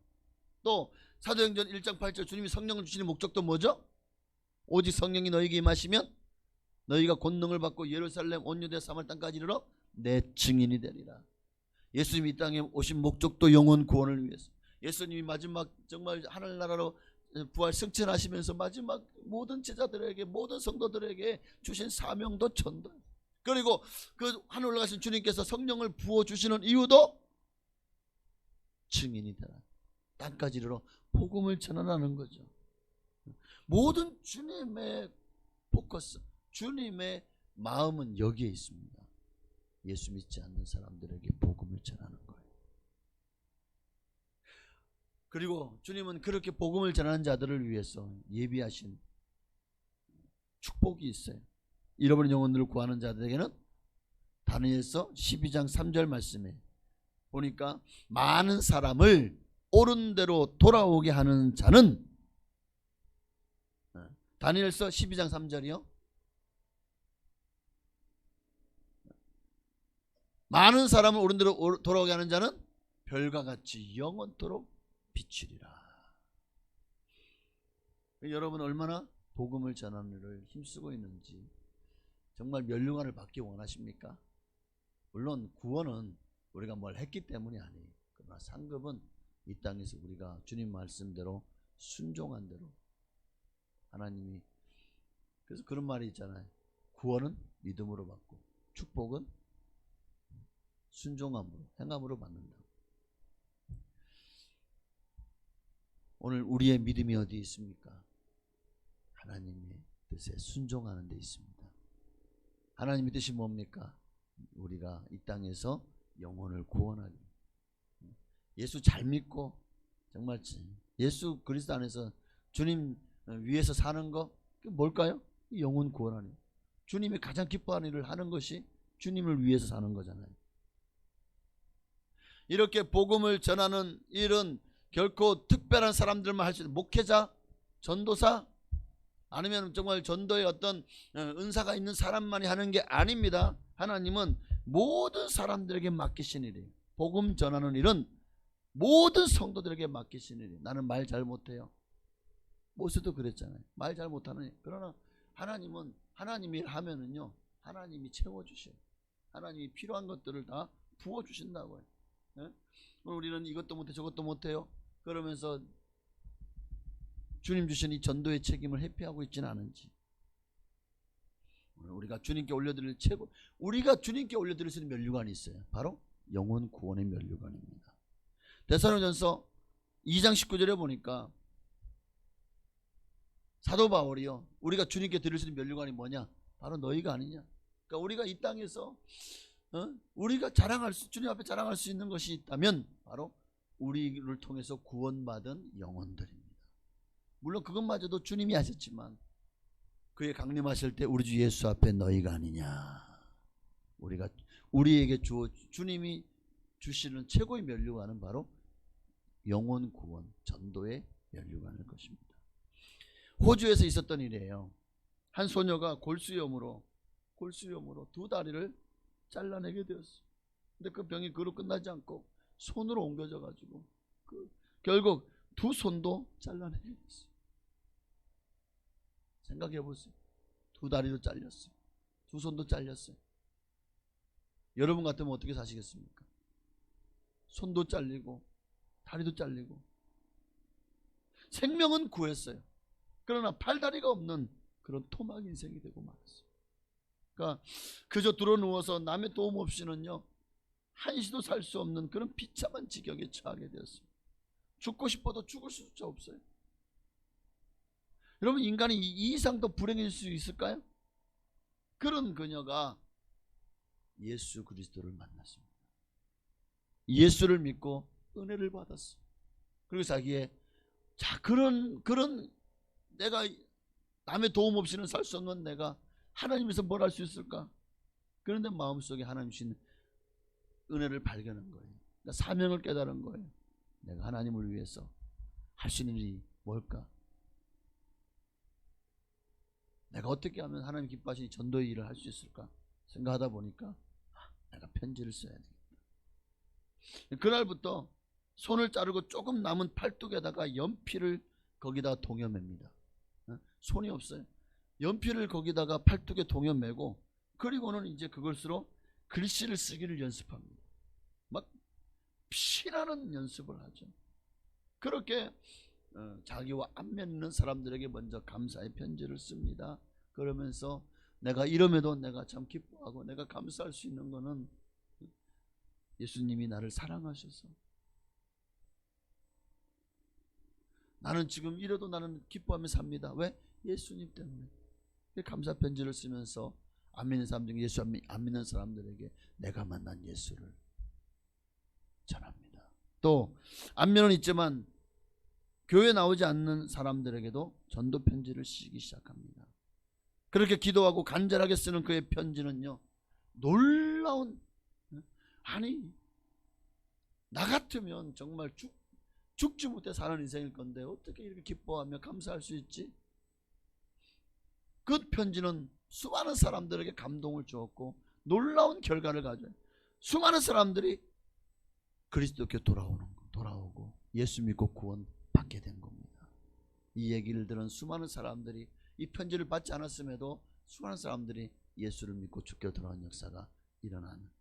또 사도행전 1장 8절 주님이 성령을 주시는 목적도 뭐죠? 오직 성령이 너희에게 임하시면 너희가 권능을 받고 예루살렘 온 유대 사마리아 땅까지 이르러 내 증인이 되리라. 예수님이 이 땅에 오신 목적도 영혼 구원을 위해서. 예수님이 마지막 정말 하늘나라로 부활 승천하시면서 마지막 모든 제자들에게, 모든 성도들에게 주신 사명도 전도. 그리고 그 하늘 올라가신 주님께서 성령을 부어주시는 이유도 증인이 되라. 땅까지 이르러 복음을 전하라는 거죠. 모든 주님의 포커스, 주님의 마음은 여기에 있습니다. 예수 믿지 않는 사람들에게 복음을 전하는 거예요. 그리고 주님은 그렇게 복음을 전하는 자들을 위해서 예비하신 축복이 있어요. 잃어버린 영혼들을 구하는 자들에게는 다니엘서 12장 3절 말씀에 보니까 많은 사람을 옳은 대로 돌아오게 하는 자는, 다니엘서 12장 3절이요. 많은 사람을 옳은 대로 돌아오게 하는 자는 별과 같이 영원토록 비추리라. 여러분 얼마나 복음을 전하는 일을 힘쓰고 있는지, 정말 면류관을 받기 원하십니까? 물론 구원은 우리가 뭘 했기 때문이 아니에요. 그러나 상급은 이 땅에서 우리가 주님 말씀대로 순종한 대로 하나님이, 그래서 그런 말이 있잖아요. 구원은 믿음으로 받고 축복은 순종함으로, 행함으로 받는다. 오늘 우리의 믿음이 어디 있습니까? 하나님의 뜻에 순종하는 데 있습니다. 하나님의 뜻이 뭡니까? 우리가 이 땅에서 영혼을 구원하기. 예수 잘 믿고 정말 예수 그리스도 안에서 주님 위에서 사는 거, 그게 뭘까요? 영혼 구원하는 거. 주님이 가장 기뻐하는 일을 하는 것이 주님을 위해서 사는 거잖아요. 이렇게 복음을 전하는 일은 결코 특별한 사람들만 할 수 있는, 목회자, 전도사, 아니면 정말 전도의 어떤 은사가 있는 사람만이 하는 게 아닙니다. 하나님은 모든 사람들에게 맡기신 일이에요. 복음 전하는 일은 모든 성도들에게 맡기신 일이에요. 나는 말 잘 못해요. 모세도 그랬잖아요. 말 잘 못하는 일. 그러나 하나님은 하나님이 하면은요, 하나님이 채워주셔요. 하나님이 필요한 것들을 다 부어주신다고요. 예? 우리는 이것도 못해 저것도 못해요. 그러면서 주님 주신 이 전도의 책임을 회피하고 있지는 않은지. 우리가 주님께 올려드릴 최고, 우리가 주님께 올려드릴 수 있는 면류관이 있어요. 바로 영혼 구원의 면류관입니다. 데살로니가전서 2장 19절에 보니까 사도 바울이요, 우리가 주님께 드릴 수 있는 면류관이 뭐냐? 바로 너희가 아니냐. 그러니까 우리가 이 땅에서 우리가 주님 앞에 자랑할 수 있는 것이 있다면 바로 우리를 통해서 구원받은 영혼들입니다. 물론 그것마저도 주님이 하셨지만, 그의 강림하실 때 우리 주 예수 앞에 너희가 아니냐. 우리에게 주님이 주시는 최고의 면류관은 바로 영혼 구원, 전도의 면류관일 것입니다. 호주에서 있었던 일이에요. 한 소녀가 골수염으로 두 다리를 잘라내게 되었어요. 근데 그 병이 그로 끝나지 않고 손으로 옮겨져 가지고 결국 두 손도 잘라내게 됐어요. 생각해 보세요. 두 다리도 잘렸어요. 두 손도 잘렸어요. 여러분 같으면 어떻게 사시겠습니까? 손도 잘리고 다리도 잘리고. 생명은 구했어요. 그러나 팔다리가 없는 그런 토막 인생이 되고 말았어요. 그러니까 그저 드러누워서 남의 도움 없이는요, 한시도 살 수 없는 그런 비참한 지경에 처하게 되었어요. 죽고 싶어도 죽을 수조차 없어요. 여러분, 인간이 이 이상 더 불행일 수 있을까요? 그런 그녀가 예수 그리스도를 만났습니다. 예수를 믿고 은혜를 받았어요. 그리고 자기의 그런 내가 남의 도움 없이는 살 수 없는 내가 하나님에서 뭘 할 수 있을까? 그런데 마음속에 하나님 주신 은혜를 발견한 거예요. 그러니까 사명을 깨달은 거예요. 내가 하나님을 위해서 할 수 있는 일이 뭘까? 내가 어떻게 하면 하나님 기뻐하시는 전도의 일을 할 수 있을까? 생각하다 보니까 내가 편지를 써야 되겠다. 그날부터 손을 자르고 조금 남은 팔뚝에다가 연필을 거기다가 동여맵니다. 손이 없어요. 연필을 거기다가 팔뚝에 동여매고, 그리고는 이제 그것으로 글씨를 쓰기를 연습합니다. 막 피나는 연습을 하죠. 그렇게 자기와 안 맺는 사람들에게 먼저 감사의 편지를 씁니다. 그러면서 내가 이름에도 내가 참 기뻐하고 내가 감사할 수 있는 거는 예수님이 나를 사랑하셔서, 나는 지금 이래도 나는 기뻐하며 삽니다. 왜? 예수님 때문에. 감사 편지를 쓰면서 안 믿는 사람 중에 예수 안 믿는 사람들에게 내가 만난 예수를 전합니다. 또 안면은 있지만 교회 나오지 않는 사람들에게도 전도 편지를 쓰기 시작합니다. 그렇게 기도하고 간절하게 쓰는 그의 편지는요, 놀라운, 아니 나 같으면 정말 죽지 못해 사는 인생일 건데 어떻게 이렇게 기뻐하며 감사할 수 있지? 그 편지는 수많은 사람들에게 감동을 주었고 놀라운 결과를 가져요. 수많은 사람들이 그리스도께 돌아오고 예수 믿고 구원 받게 된 겁니다. 이 얘기를 들은 수많은 사람들이, 이 편지를 받지 않았음에도 수많은 사람들이 예수를 믿고 주께 돌아온 역사가 일어나는,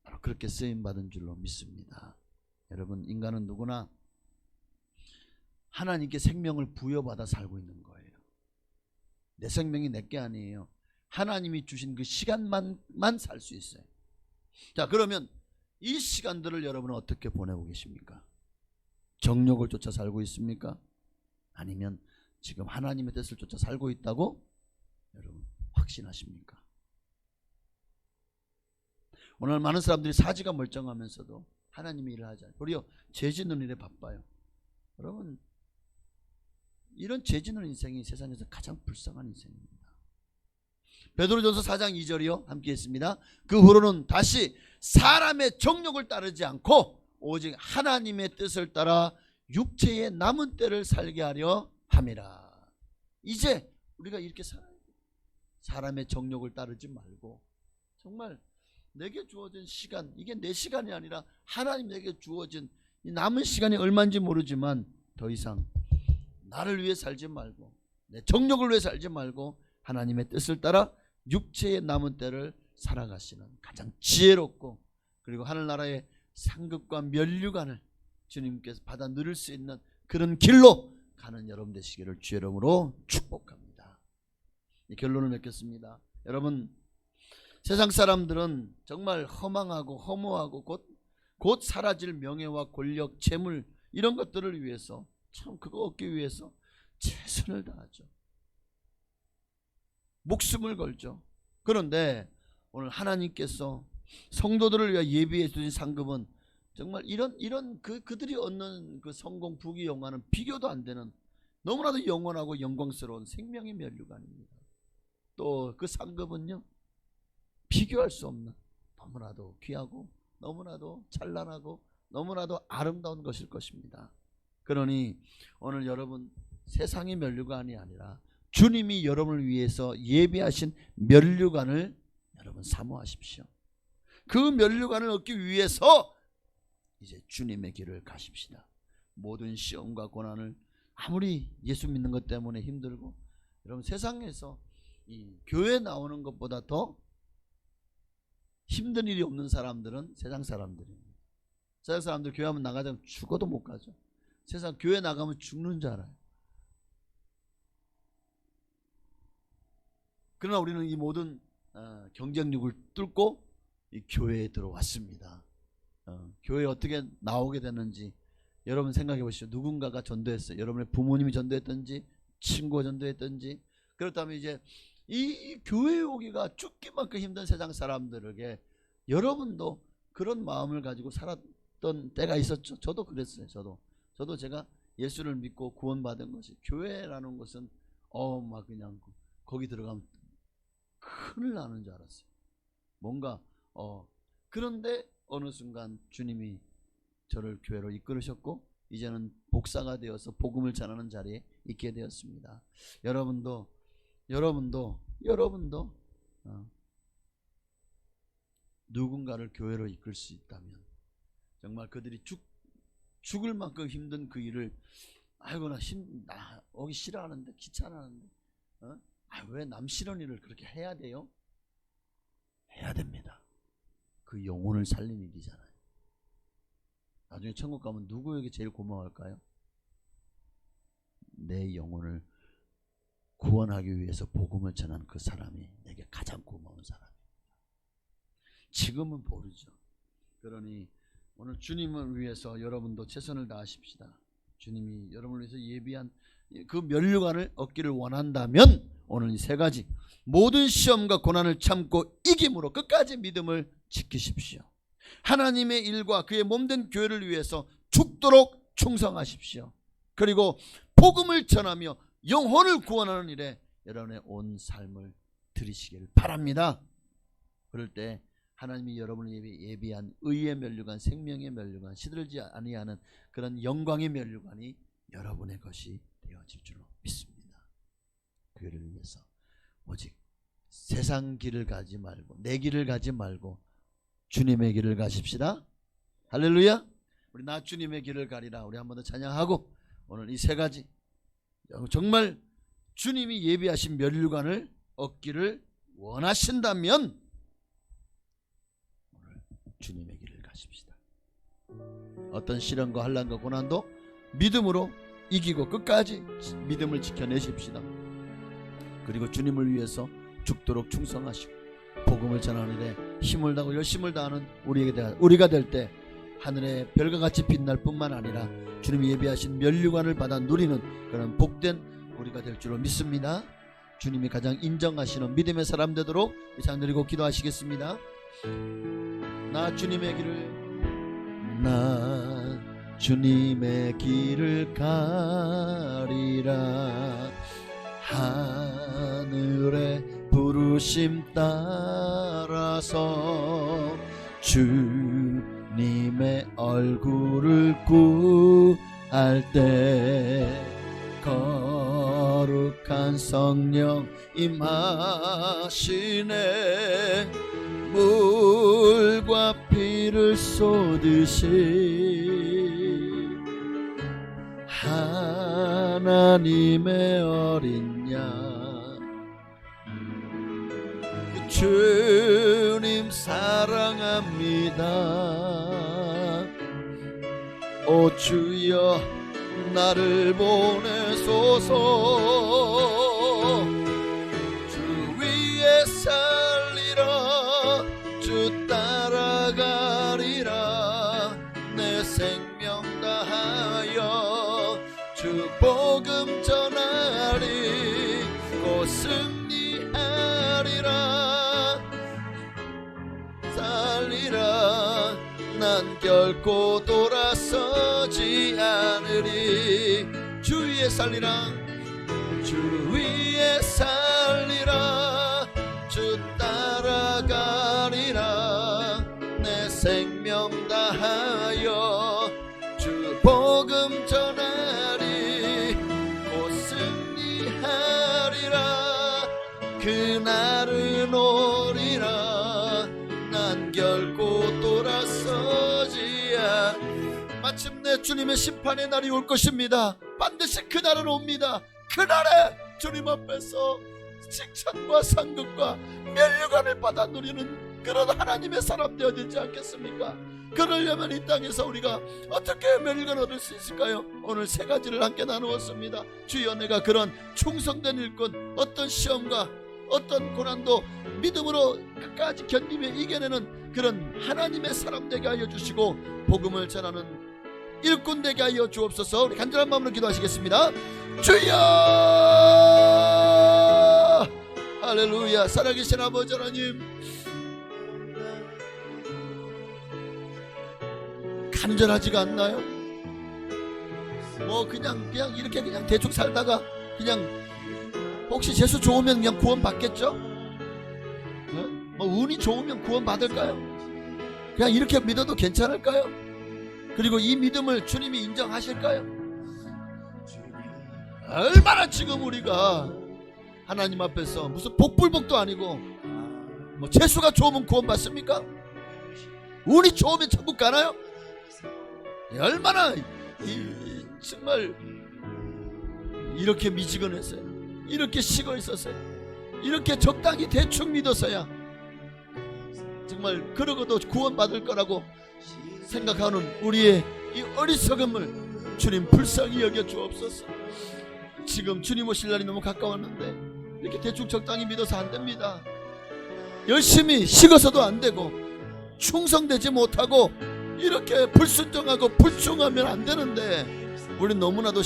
바로 그렇게 쓰임받은 줄로 믿습니다. 여러분, 인간은 누구나 하나님께 생명을 부여받아 살고 있는 거예요. 내 생명이 내게 아니에요. 하나님이 주신 그 시간만 살 수 있어요. 자, 그러면 이 시간들을 여러분은 어떻게 보내고 계십니까? 정욕을 쫓아 살고 있습니까? 아니면 지금 하나님의 뜻을 쫓아 살고 있다고 여러분 확신하십니까? 오늘 많은 사람들이 사지가 멀쩡하면서도 하나님의 일을 하지 않아요. 도리어 죄짓는 일에 바빠요. 여러분, 이런 죄짓는 인생이 세상에서 가장 불쌍한 인생입니다. 베드로전서 4장 2절이요. 함께 했습니다. 그 후로는 다시 사람의 정욕을 따르지 않고 오직 하나님의 뜻을 따라 육체의 남은 때를 살게 하려 함이라. 이제 우리가 이렇게 살아야 돼요. 사람의 정욕을 따르지 말고 정말 내게 주어진 시간, 이게 내 시간이 아니라 하나님 내게 주어진 이 남은 시간이 얼마인지 모르지만 더 이상 나를 위해 살지 말고 내 정욕을 위해 살지 말고 하나님의 뜻을 따라 육체의 남은 때를 살아가시는 가장 지혜롭고 그리고 하늘나라의 상급과 면류관을 주님께서 받아 누릴 수 있는 그런 길로 가는 여러분 되시기를 주의 이름으로 축복합니다. 이 결론을 맺겠습니다. 여러분, 세상 사람들은 정말 허망하고 허무하고 곧 사라질 명예와 권력, 재물 이런 것들을 위해서 참 그거 얻기 위해서 최선을 다하죠. 목숨을 걸죠. 그런데 오늘 하나님께서 성도들을 위해 예비해 주신 상급은 정말 이런 그들이 얻는 그 성공, 부귀, 영화는 비교도 안 되는 너무나도 영원하고 영광스러운 생명의 면류관입니다. 또 그 상급은요, 비교할 수 없는 너무나도 귀하고 너무나도 찬란하고 너무나도 아름다운 것일 것입니다. 그러니 오늘 여러분, 세상의 면류관이 아니라 주님이 여러분을 위해서 예비하신 면류관을 여러분 사모하십시오. 그 면류관을 얻기 위해서 이제 주님의 길을 가십시다. 모든 시험과 고난을 아무리 예수 믿는 것 때문에 힘들고, 여러분 세상에서 이 교회 나오는 것보다 더 힘든 일이 없는 사람들은 세상 사람들입니다. 세상 사람들 교회 한번 나가자면 죽어도 못 가죠. 세상 교회 나가면 죽는 줄 알아요. 그러나 우리는 이 모든 경쟁력을 뚫고 이 교회에 들어왔습니다. 교회에 어떻게 나오게 됐는지 여러분 생각해 보시죠. 누군가가 전도했어요. 여러분의 부모님이 전도했든지 친구가 전도했든지. 그렇다면 이제 이 교회에 오기가 죽기만큼 힘든 세상 사람들에게 여러분도 그런 마음을 가지고 살았던 때가 있었죠. 저도 그랬어요. 저도 제가 예수를 믿고 구원받은 것이, 교회라는 것은 막 그냥 거기 들어가면 큰일 나는 줄 알았어요. 뭔가 그런데 어느 순간 주님이 저를 교회로 이끌으셨고 이제는 목사가 되어서 복음을 전하는 자리에 있게 되었습니다. 여러분도 누군가를 교회로 이끌 수 있다면 정말 그들이 죽을 만큼 힘든 그 일을, 아이고 나 오기 싫어하는데, 귀찮아하는데 왜 남 싫은 일을 그렇게 해야 돼요? 해야 됩니다. 그 영혼을 살린 일이잖아요. 나중에 천국 가면 누구에게 제일 고마워할까요? 내 영혼을 구원하기 위해서 복음을 전한 그 사람이 내게 가장 고마운 사람입니다. 지금은 모르죠. 그러니 오늘 주님을 위해서 여러분도 최선을 다하십시다. 주님이 여러분을 위해서 예비한 그 면류관을 얻기를 원한다면 오늘 이 세 가지 모든 시험과 고난을 참고 이김으로 끝까지 믿음을 지키십시오. 하나님의 일과 그의 몸된 교회를 위해서 죽도록 충성하십시오. 그리고 복음을 전하며 영혼을 구원하는 일에 여러분의 온 삶을 드리시길 바랍니다. 그럴 때 하나님이 여러분을 예비한 의의 면류관, 생명의 면류관, 시들지 아니하는 그런 영광의 면류관이 여러분의 것이 되어질 줄로 믿습니다. 그를 위해서 오직 세상 길을 가지 말고 내 길을 가지 말고 주님의 길을 가십시다. 할렐루야. 우리 나 주님의 길을 가리라. 우리 한 번 더 찬양하고 오늘 이 세 가지 정말 주님이 예비하신 면류관을 얻기를 원하신다면 오늘 주님의 길을 가십시다. 어떤 시련과 환난과 고난도 믿음으로 이기고 끝까지 믿음을 지켜내십시다. 그리고 주님을 위해서 죽도록 충성하시고 복음을 전하는 데 힘을 다하고 열심을 다하는 우리가 될 때 하늘의 별과 같이 빛날 뿐만 아니라 주님이 예비하신 면류관을 받아 누리는 그런 복된 우리가 될 줄로 믿습니다. 주님이 가장 인정하시는 믿음의 사람 되도록 이상 드리고 기도하시겠습니다. 나 주님의 길을 가리라. 하늘의 부르심 따라서 주님의 얼굴을 구할 때 거룩한 성령 임하시네. 물과 피를 쏟으시 하나님의 어린 양 주님 사랑합니다. 오 주여 나를 보내소서. 주 위에 살리라. 주 따라가리라. 내 생명 다하여 주 복음 전하리. 곧 승리하리라. 살리라. 난 결코 돌아서지 않으리. 주 위에 살리라. 주 위에 살리라. 주 따라가리라. 내 생명 다하여 주 복음 전하리. 곧 승리하리라. 그날은 오리라. 난 결코 돌아서지 않. 마침내 주님의 심판의 날이 올 것입니다. 반드시 그날은 옵니다. 그날에 주님 앞에서 칭찬과 상급과 면류관을 받아 누리는 그런 하나님의 사람 되어야 되지 않겠습니까? 그러려면 이 땅에서 우리가 어떻게 면류관을 얻을 수 있을까요? 오늘 세 가지를 함께 나누었습니다. 주여 내가 그런 충성된 일꾼, 어떤 시험과 어떤 고난도 믿음으로 끝까지 견디며 이겨내는 그런 하나님의 사람 되게 하여 주시고 복음을 전하는 일꾼 되게 하여 주옵소서. 우리 간절한 마음으로 기도하시겠습니다. 주여 할렐루야. 살아계신 아버지 하나님, 간절하지가 않나요? 뭐 그냥 이렇게 그냥 대충 살다가 그냥 혹시 재수 좋으면 그냥 구원 받겠죠? 뭐 운이 좋으면 구원 받을까요? 그냥 이렇게 믿어도 괜찮을까요? 그리고 이 믿음을 주님이 인정하실까요? 얼마나 지금 우리가 하나님 앞에서 무슨 복불복도 아니고 뭐 재수가 좋으면 구원 받습니까? 운이 좋으면 천국 가나요? 얼마나 정말 이렇게 미지근했어요. 이렇게 식어 있었어요. 이렇게 적당히 대충 믿어서야 정말 그러고도 구원 받을 거라고 생각하는 우리의 이 어리석음을 주님 불쌍히 여겨 주옵소서. 지금 주님 오실 날이 너무 가까웠는데 이렇게 대충 적당히 믿어서 안 됩니다. 열심히 식어서도 안 되고 충성되지 못하고 이렇게 불순종하고 불충하면 안 되는데 우리 너무나도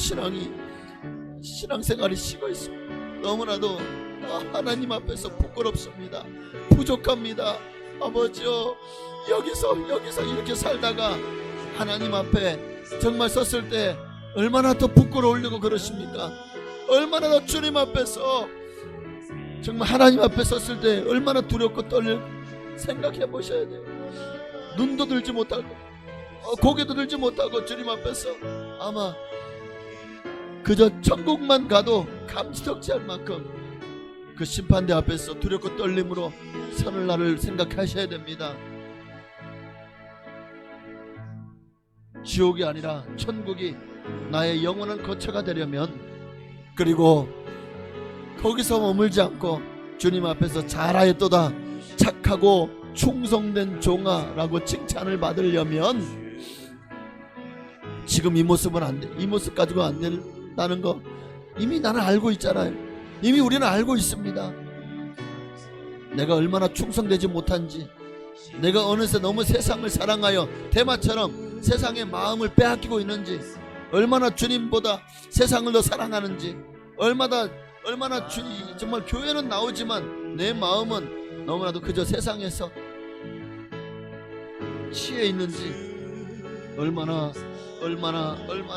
신앙생활이 식어 있습니다. 너무나도 하나님 앞에서 부끄럽습니다. 부족합니다. 아버지요, 여기서 이렇게 살다가 하나님 앞에 정말 섰을 때 얼마나 더 부끄러우려고 그러십니까? 얼마나 더 주님 앞에서 정말 하나님 앞에 섰을 때 얼마나 두렵고 떨릴 생각해 보셔야 돼요. 눈도 들지 못하고 고개도 들지 못하고 주님 앞에서 아마 그저 천국만 가도 감지덕지 할 만큼 그 심판대 앞에서 두렵고 떨림으로 서는 날을 생각하셔야 됩니다. 지옥이 아니라 천국이 나의 영원한 거처가 되려면, 그리고 거기서 머물지 않고 주님 앞에서 잘하였도다 착하고 충성된 종아라고 칭찬을 받으려면 지금 이 모습은 안 돼. 이 모습 가지고 안 된다는 거 이미 나는 알고 있잖아요. 이미 우리는 알고 있습니다. 내가 얼마나 충성되지 못한지, 내가 어느새 너무 세상을 사랑하여 대마처럼 세상의 마음을 빼앗기고 있는지, 얼마나 주님보다 세상을 더 사랑하는지, 얼마나 정말 교회는 나오지만 내 마음은 너무나도 그저 세상에서 취해 있는지, 얼마나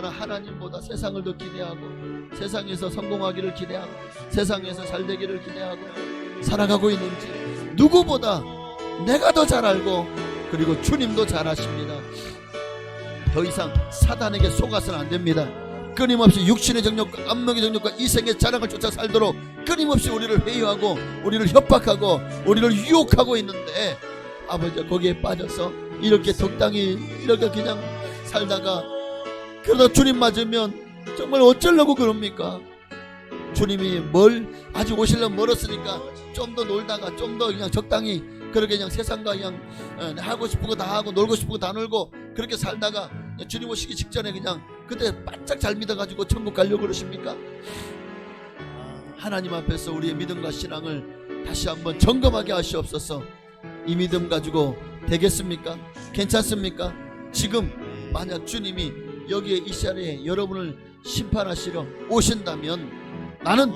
하나님보다 세상을 더 기대하고 세상에서 성공하기를 기대하고 세상에서 잘되기를 기대하고 살아가고 있는지 누구보다 내가 더 잘 알고, 그리고 주님도 잘 아십니다. 더 이상 사단에게 속아서는 안 됩니다. 끊임없이 육신의 정욕과 안목의 정욕과 이생의 자랑을 쫓아 살도록 끊임없이 우리를 회유하고 우리를 협박하고 우리를 유혹하고 있는데, 아버지가 거기에 빠져서 이렇게 적당히 이렇게 그냥 살다가 그러다 주님 맞으면 정말 어쩌려고 그럽니까? 주님이 아직 오시려면 멀었으니까 좀 더 놀다가 좀 더 그냥 적당히 그렇게 그냥 세상과 그냥 하고 싶은 거 다 하고 놀고 싶은 거 다 놀고 그렇게 살다가 주님 오시기 직전에 그냥 그때 바짝 잘 믿어가지고 천국 가려고 그러십니까? 하나님 앞에서 우리의 믿음과 신앙을 다시 한번 점검하게 하시옵소서. 이 믿음 가지고 되겠습니까? 괜찮습니까? 지금 만약 주님이 여기에 이 자리에 여러분을 심판하시러 오신다면 나는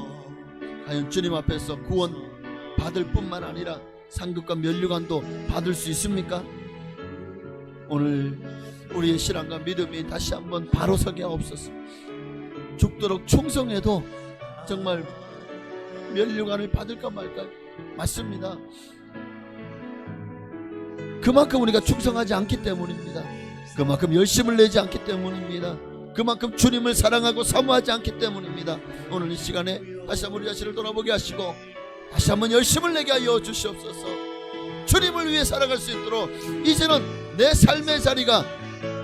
과연 주님 앞에서 구원 받을 뿐만 아니라 상급과 면류관도 받을 수 있습니까? 오늘 우리의 신앙과 믿음이 다시 한번 바로 서게 하옵소서. 죽도록 충성해도 정말 면류관을 받을까 말까 맞습니다. 그만큼 우리가 충성하지 않기 때문입니다. 그만큼 열심을 내지 않기 때문입니다. 그만큼 주님을 사랑하고 사모하지 않기 때문입니다. 오늘 이 시간에 다시 한번 우리 자신을 돌아보게 하시고 다시 한번 열심을 내게 하여 주시옵소서. 주님을 위해 살아갈 수 있도록 이제는 내 삶의 자리가,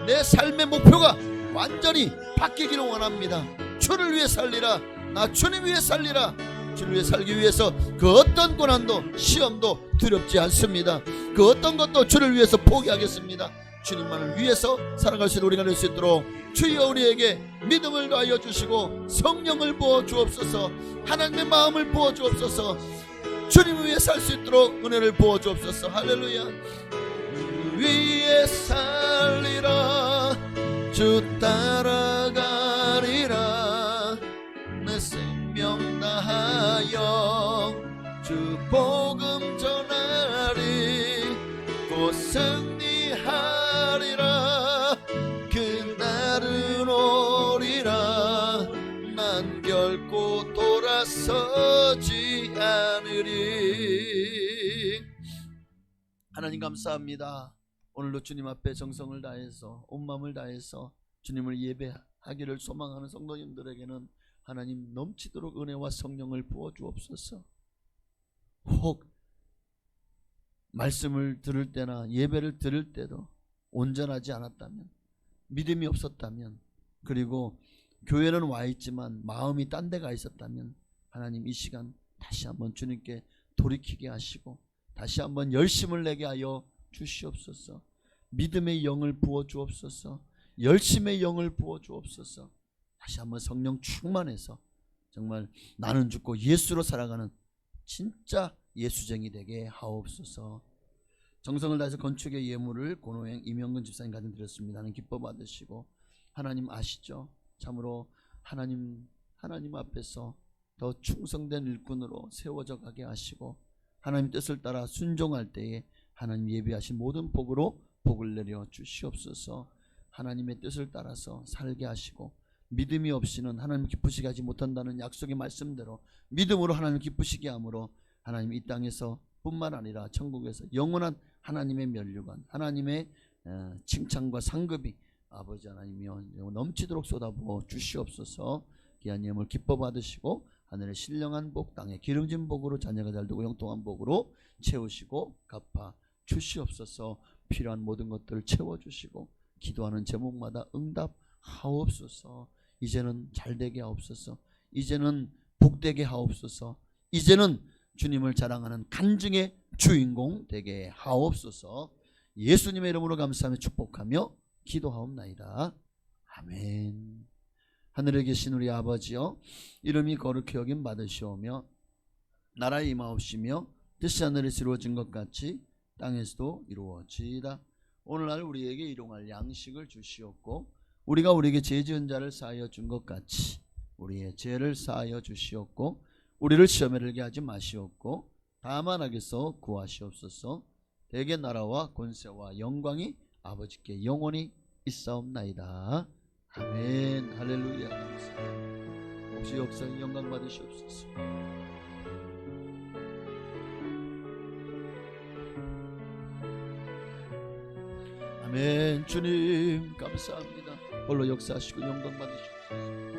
내 삶의 목표가 완전히 바뀌기를 원합니다. 주를 위해 살리라. 나 주님 위해 살리라. 주를 위해 살기 위해서 그 어떤 고난도 시험도 두렵지 않습니다. 그 어떤 것도 주를 위해서 포기하겠습니다. 주님만을 위해서 살아갈 수 있는 우리가 될 수 있도록 주여 우리에게 믿음을 더하여 주시고 성령을 부어 주옵소서. 하나님의 마음을 부어 주옵소서. 주님을 위해 살 수 있도록 은혜를 부어 주옵소서. 할렐루야. 위에 살리라. 주 따라가리라. 내 생명 다하여 주 복음 전하리. 곧 승리하리라. 그날은 오리라. 난 결코 돌아서지 않으리. 하나님 감사합니다. 오늘도 주님 앞에 정성을 다해서 온 마음을 다해서 주님을 예배하기를 소망하는 성도님들에게는 하나님 넘치도록 은혜와 성령을 부어 주옵소서. 혹 말씀을 들을 때나 예배를 들을 때도 온전하지 않았다면, 믿음이 없었다면, 그리고 교회는 와 있지만 마음이 딴 데가 있었다면 하나님 이 시간 다시 한번 주님께 돌이키게 하시고 다시 한번 열심을 내게 하여 주시옵소서. 믿음의 영을 부어 주옵소서. 열심의 영을 부어 주옵소서. 다시 한번 성령 충만해서 정말 나는 죽고 예수로 살아가는 진짜 예수쟁이 되게 하옵소서. 정성을 다해서 건축의 예물을 고노행 이명근 집사님 가진 드렸습니다. 하나님 기뻐 받으시고, 하나님 아시죠? 참으로 하나님 앞에서 더 충성된 일꾼으로 세워져 가게 하시고 하나님 뜻을 따라 순종할 때에 하나님 예비하신 모든 복으로 복을 내려 주시옵소서. 하나님의 뜻을 따라서 살게 하시고 믿음이 없이는 하나님 기쁘시게 하지 못한다는 약속의 말씀대로 믿음으로 하나님 기쁘시게 함으로 하나님 이 땅에서 뿐만 아니라 천국에서 영원한 하나님의 면류관, 하나님의 칭찬과 상급이 아버지 하나님이여 넘치도록 쏟아부어 주시옵소서. 귀한 예물 기뻐 받으시고 하늘의 신령한 복, 땅의 기름진 복으로 자녀가 잘되고 형통한 복으로 채우시고 갚아 주시옵소서. 필요한 모든 것들을 채워주시고 기도하는 제목마다 응답하옵소서. 이제는 잘되게 하옵소서. 이제는 복되게 하옵소서. 이제는 주님을 자랑하는 간증의 주인공 되게 하옵소서. 예수님의 이름으로 감사하며 축복하며 기도하옵나이다. 아멘. 하늘에 계신 우리 아버지여, 이름이 거룩히 여김 받으시오며 나라에 임하옵시며 뜻이 하늘에서 이루어진 것 같이 땅에서도 이루어지이다. 오늘날 우리에게 일용할 양식을 주시옵고 우리가 우리에게 죄 지은 자를 사하여 준 것 같이 우리의 죄를 사하여 주시옵고 우리를 시험에 들게 하지 마시옵고 다만 악에서 구하시옵소서. 대개 나라와 권세와 영광이 아버지께 영원히 있사옵나이다. 아멘. 할렐루야. 감사합니다. 혹시 역사의 영광 받으시옵소서. 아멘. 주님 감사합니다. 홀로 역사하시고 영광 받으시옵소서.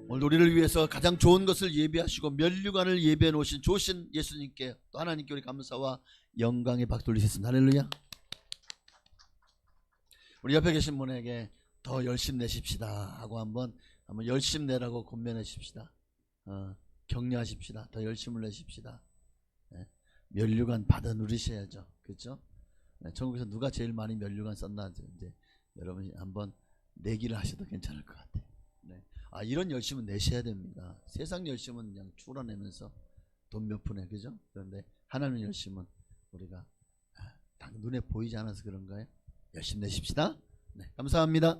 오늘 우리를 위해서 가장 좋은 것을 예비하시고 면류관을 예비해 놓으신 좋으신 예수님께 또 하나님께 우리 감사와 영광의 박 돌리셨습니다. 할렐루야. 우리 옆에 계신 분에게 더 열심 내십시다 하고 한번 열심 내라고 권면하십시다. 격려하십시다. 더 열심을 내십시다. 면류관 받아 누리셔야죠. 그렇죠? 전국에서 누가 제일 많이 면류관 썼나 이제 여러분이 한번 내기를 하셔도 괜찮을 것 같아요. 이런 열심은 내셔야 됩니다. 세상 열심은 그냥 추러내면서 돈 몇 푼에, 그죠? 그런데 하나님 열심은 우리가 딱 눈에 보이지 않아서 그런가요? 열심 내십시다. 네, 감사합니다.